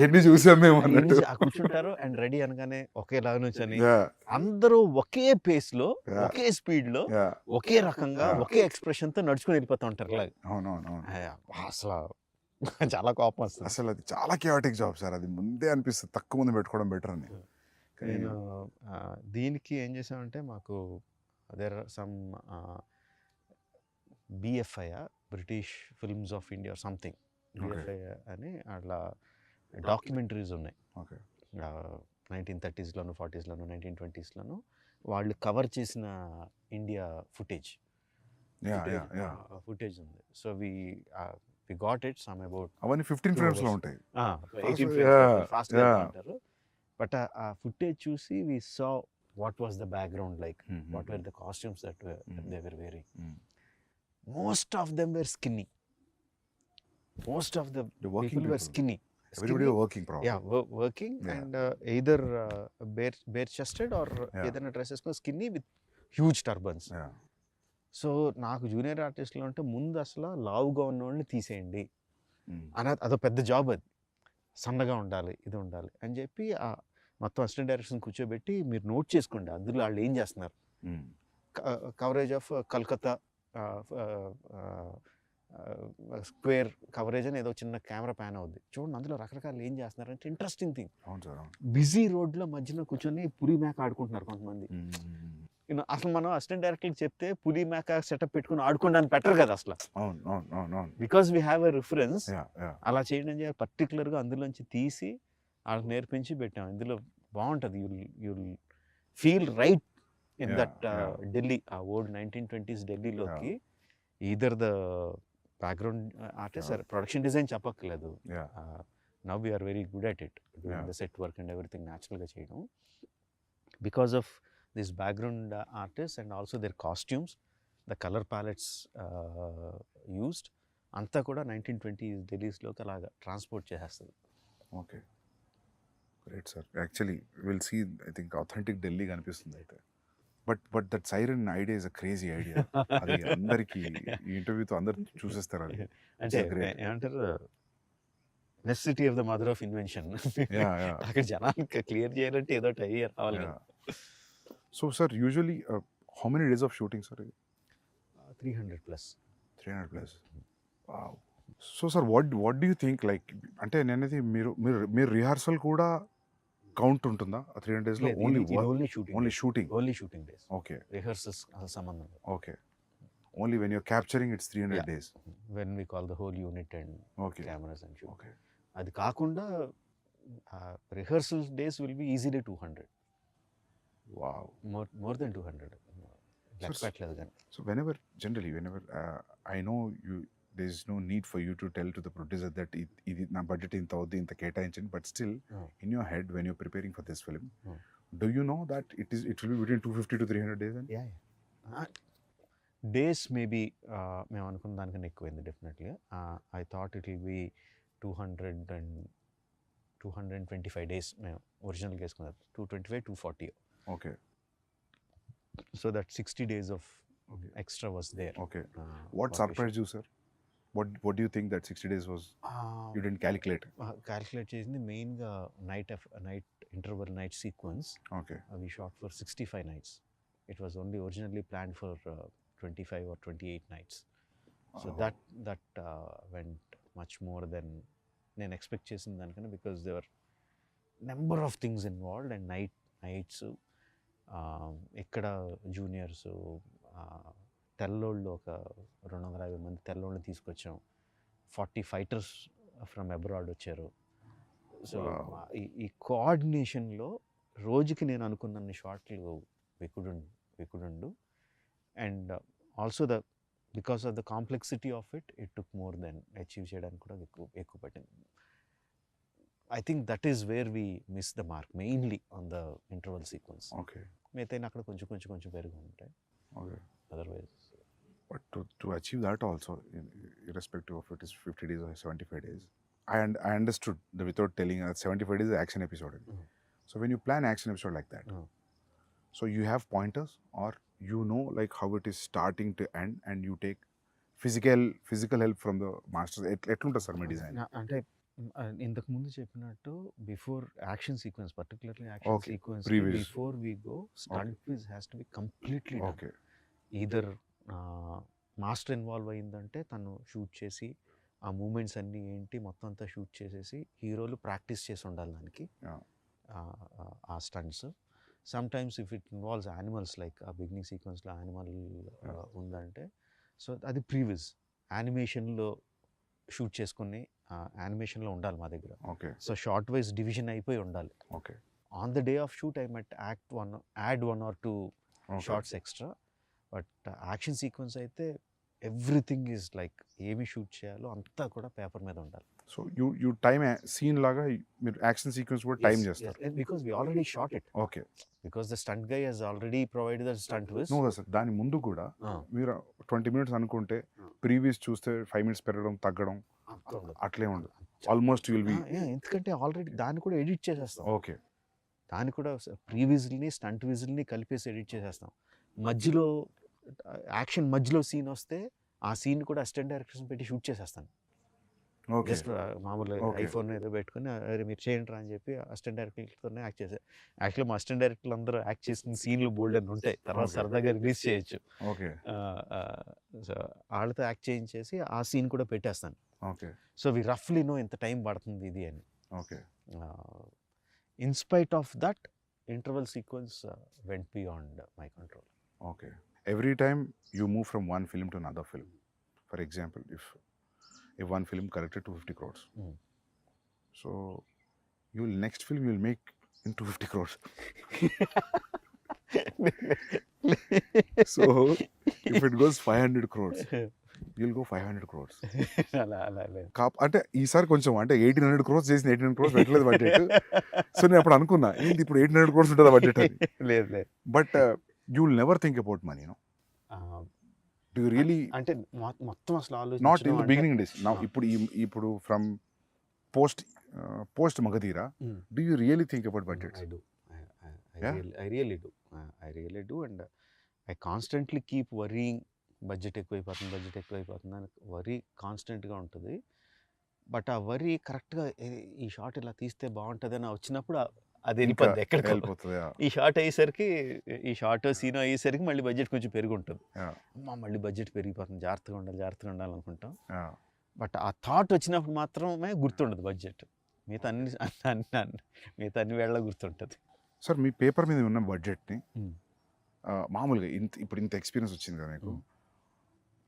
ఎన్ని చూసాం మేము అన్నట్టు కూర్చుంటారు. అండ్ రెడీ అనగానే ఒకేలా నుంచని అందరూ ఒకే పేస్ లో, ఒకే స్పీడ్ లో, ఒకే రకంగా, ఒకే ఎక్స్ప్రెషన్ తో నడుచుకుని వెళ్ళిపోతూ ఉంటారు. అవునవును, అసలు చాలా కోపం వస్తుంది. అసలు అది చాలా కేయాటిక్ జాబ్ సార్. అది ముందే అనిపిస్తుంది తక్కువ మంది పెట్టుకోవడం బెటర్ అని. నేను దీనికి ఏం చేసామంటే మాకు there are some BFI, British films of India something, BFI అని అట్లా డాక్యుమెంటరీస్ ఉన్నాయి. 1930s, 40s, 1920s వాళ్ళు కవర్ చేసిన ఇండియా ఫుటేజ్ ఉంది. So we got it some about అవన్నీ 15 frames లో ఉంటాయి, 18 frames ఫాస్ట్ గా అంటారు. బట్ ఆ ఫుటేజ్ చూసి we saw what was the background like, what were the costumes that they were wearing. Most of them were skinny. Most of the people were skinny. Everybody were working probably. Yeah, working and either bare chested or ఏదైనా dresses skinny with huge turbans. So నాకు junior ఆర్టిస్ట్లో అంటే ముందు అసలు లావుగా ఉన్న వాళ్ళని తీసేయండి అని, అదో పెద్ద జాబ్. అది సన్నగా ఉండాలి, ఇది ఉండాలి అని చెప్పి మొత్తం అసిస్టెంట్ డైరెక్షన్ కూర్చోబెట్టి మీరు నోట్ చేసుకోండి అందులో వాళ్ళు ఏం చేస్తున్నారు. Coverage of Calcutta square coverage అని ఏదో చిన్న కెమెరా ప్యాన్ అవుద్ది చూడండి, అందులో రకరకాలు ఏం చేస్తున్నారు అంటే ఇంట్రెస్టింగ్ థింగ్. బిజీ రోడ్లో మధ్యలో కూర్చొని పులి మేక ఆడుకుంటున్నారు కొంతమంది. అసలు మనం అసిస్టెంట్ డైరెక్టర్ చెప్తే పులి మేక సెటప్ పెట్టుకుని ఆడుకోవడానికి పెట్టరు కదా అసలు, because we have a reference. అలా చేయడం పర్టికులర్గా అందులోంచి తీసి వాళ్ళకి నేర్పించి పెట్టాం. ఇందులో బాగుంటుంది, you'll feel right in that Delhi, old 1920s ఢిల్లీలోకి either the background artist or production design చెప్పక్కర్లేదు. Now we are very good at it, doing the set work and everything natural గా చేయడం, because of this background artists and also their costumes, the color palettes used అంతా కూడా 1920s ఢిల్లీస్లోకి అలాగా transport చేసేస్తుంది. Okay, great sir. Actually will see, I think authentic Delhi కనిపిస్తుంది అయితే. But that siren idea is a crazy idea. అది అందరికి ఈ ఇంటర్వ్యూతో అందరు చూసేస్తారు. అది అంటే ఏమంటారు, necessity of the mother of invention. Yeah. అక్కడ జనానికి క్లియర్ చేయాలంటే ఏదో ఒకటి అయ్యి రావాలి కదా. So sir, usually how many days of shooting, sir? 300 plus. 300 plus. Wow. So sir, what do you think, like, అంటే నేనది మీరు రిహార్సల్ కూడా కౌంట్ ఉంటుందా 300 days లో? Only shooting days. Okay. Rehearsals అసలు సంబంధం లేదు. Okay. Only when you're capturing it's 300 days. When we call the whole unit and okay. Cameras and shoot. Okay. అది కాకుండా rehearsal days will be easily 200. Wow. More than 200. లెక్క పెట్టలేదు కానీ. So whenever I know there is no need for you to tell to the producer that ఇది నా budget ఇంత అవుద్ది, ఇంత కేటాయించండి, but still in your head when you're preparing for this film, do you know that it will be between 250 to 300 days? Days maybe మేము అనుకున్న దానికన్నా ఎక్కువైంది definitely. I thought it will be 225 days మేము ఒరిజినల్గా వేసుకున్నారు. 225, 240. Okay. So that 60 days of extra was there. Okay. What surprised you, sir? What do you think that 60 days was? You didn't calculate? Calculate చేసింది మెయిన్గా night interval night sequence. Okay. We shot for 65 nights. It was only originally planned for 25 or 28 nights. So that went much more than నేను expect చేసిన దానికన్నా, because there were number of things involved and nights ఇక్కడ juniors తెల్లోళ్ళు ఒక 250 మంది తెల్లోళ్ళని తీసుకొచ్చాం. 40 fighters from abroad వచ్చారు. So ఈ కోఆర్డినేషన్లో రోజుకి నేను అనుకున్న షార్ట్లు we couldn't do. And also because of the complexity of it took more than achieve చేయడానికి కూడా ఎక్కువ పట్టింది. I think that is where we miss the mark, mainly on the interval sequence. Okay. మిగతా అక్కడ కొంచెం పెరుగు ఉంటాయి. Okay. Otherwise. But to achieve that also, irrespective of it is 50 days or 75 days, I understood without telling 75 days is action episode. So when you plan action episode like that, so you have pointers, or you know like how it is starting to end, and you take physical help from the masters. ఎట్లుంటుంది sir మీ design? అంటే ఇంతకు ముందు చెప్పినట్టు before action sequence, particularly action sequence, before we go stunt quiz has to be completely okay. Either master involve అయ్యిందంటే తను షూట్ చేసి ఆ మూమెంట్స్ అన్నీ ఏంటి మొత్తం అంతా షూట్ చేసేసి హీరోలు ప్రాక్టీస్ చేసి ఉండాలి దానికి ఆ stunts. Sometimes if it involves animals, like ఆ బిగినింగ్ సీక్వెన్స్లో యానిమల్ ఉందంటే సో అది ప్రీవిజ్ యానిమేషన్లో షూట్ చేసుకుని యానిమేషన్లో ఉండాలి మా దగ్గర. Okay. So shot wise division అయిపోయి ఉండాలి. Okay. On the day of shoot I might add 1 or 2 shots extra. But action sequence అయితే ఎవ్రీథింగ్ ఈజ్ లైక్ ఏమి షూట్ చేయాలో అంతా కూడా పేపర్ మీద ఉండాలి. సో యూ టైమ్ సీన్ లాగా మీరు యాక్షన్ సీక్వెన్స్ కూడా టైం చేస్తారు? Because we already shot it. Okay. Because the stunt guy has already provided the stunt with. No sir, దాని ముందు కూడా మీరు 20 minutes అనుకుంటే ప్రీవియస్ చూస్తే 5 minutes పెరగడం తగ్గడం అట్లే ఉండదు. ఆల్మోస్ట్ విల్ బి, ఎందుకంటే ఆల్రెడీ దాన్ని కూడా ఎడిట్ చేసేస్తాం. ఓకే. దాన్ని కూడా ప్రీవిజుల్ని స్టంట్ విజుల్ని కలిపేసి ఎడిట్ చేసేస్తాం. మధ్యలో యాక్షన్ మధ్యలో సీన్ వస్తే ఆ సీన్ కూడా అసిస్టెంట్ డైరెక్టర్స్ పెట్టి షూట్ చేసేస్తాను. జస్ట్ మామూలుగా ఐఫోన్ ఏదో పెట్టుకుని అరే మీరు చేయండి రా అని చెప్పి అసిస్టెంట్ డైరెక్టర్తోనే యాక్ట్ చేశారు. యాక్చువల్లీ మా అసిస్టెంట్ డైరెక్టర్లు అందరూ యాక్ట్ చేసిన సీన్లు బోల్డ్ అని ఉంటాయి, తర్వాత సరదాగా రిలీజ్ చేయొచ్చు. ఓకే. సో వాళ్ళతో యాక్ట్ చేయించేసి ఆ సీన్ కూడా పెట్టేస్తాను. ఓకే. సో వి రఫ్లీ నో ఎంత టైం పడుతుంది ఇది అని. Okay. In spite of that interval sequence vent beyond my control. Okay. Every time you move from one film to another film, for example, if one film collected 250 crores, so next film you'll make in 250 crores. So if it goes 500 crores, you'll go 500 crores. అంటే ఈసారి కొంచెం అంటే 1800 crores చేసిన 1800 crores పెట్టలేదు budget. So నేను అప్పుడు అనుకున్నా ఏంటి ఇప్పుడు 1800 crores ఉంటుందా బడ్జెట్ అని. లేదు. But you will never think about money, no? Do you really? అంటే మొత్తం అసలు ఆలోచన not in the beginning days. Now ఇప్పుడు from post Magadhira, do you really think about budgets? I do. I really do, and I constantly keep worrying. Budget ఎక్కువైపోతుంది అని worry కాన్స్టెంట్గా ఉంటుంది. But ఆ వరి కరెక్ట్‌గా ఈ షాట్ ఇలా తీస్తే బావుంటదని వచ్చినప్పుడు అది ఇంకా వెళ్ళిపోద్ది ఎక్కడికో. వెళ్ళిపోతుంది. ఈ షాట్ అయ్యేసరికి ఈ షాటో, సీనో అయ్యేసరికి మళ్ళీ బడ్జెట్ కొంచెం పెరిగుంటది. Yeah. అమ్మా! మళ్ళీ బడ్జెట్ పెరిగిపోతుంది. జాగ్రత్తగా ఉండాలి, జాగ్రత్తగా ఉండాలనుకుంటాం. Yeah. బట్ ఆ థాట్ వచ్చినప్పుడు మాత్రమే గుర్తుండదు బడ్జెట్. మిగతా అన్ని మిగతా అన్ని వేళలా గుర్తుంటది. సార్ మీ పేపర్ మీద ఉన్న బడ్జెట్ని హ్మ్. మామూలుగా ఇప్పుడు ఇంత ఎక్స్పీరియన్స్ వచ్చింది కదా మీకు,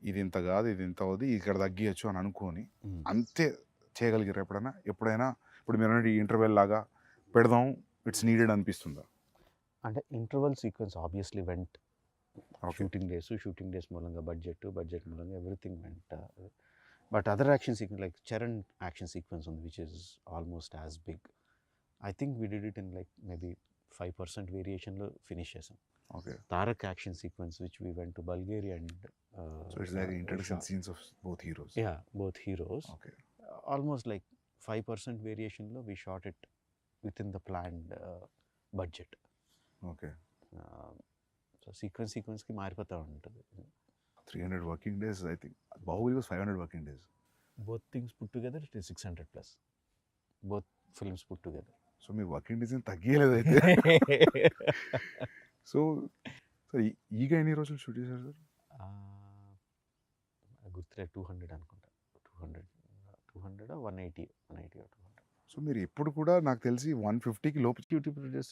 ఇది ఇంత కాదు, ఇది ఇంత అవుది, ఇక్కడ తగ్గియచ్చు అని అనుకొని అంతే చేయగలిగారు ఎప్పుడైనా? ఇప్పుడు మీరు అన్నట్టు ఇంటర్వెల్ లాగా పెడదాం, ఇట్స్ నీడెడ్ అనిపిస్తుందా? అంటే interval sequence obviously went. Okay. Shooting days మూలంగా బడ్జెట్ మూలంగా everything went. But other action sequence like Charan action sequence ఉంది which is almost as big. I think we did it in like maybe 5% వేరియేషన్లో finish చేసాం. Okay. Tarak action sequence which we went to Bulgaria and so it's like introduction scenes of both heroes. both heroes. Okay. Almost like 5% వేరియేషన్లో we shot it with in the planned budget. Okay. So సీక్వెన్స్కి మారిపోతూ ఉంటుంది. 300 working days, I think Baahubali was 500 working days. Both things put together it is 600+. Both films put together. So మీ working days ఏం తగ్గలేదు అయితే. So sir ఈగ ఎన్ని రోజులు షూట్ చేశారు సార్? గుర్తులే 200 అనుకుంటా. 200 180 200. సో మీరు ఎప్పుడు కూడా నాకు తెలిసి 150కి లోపు ఎగ్జిక్యూటివ్ ప్రొడ్యూసర్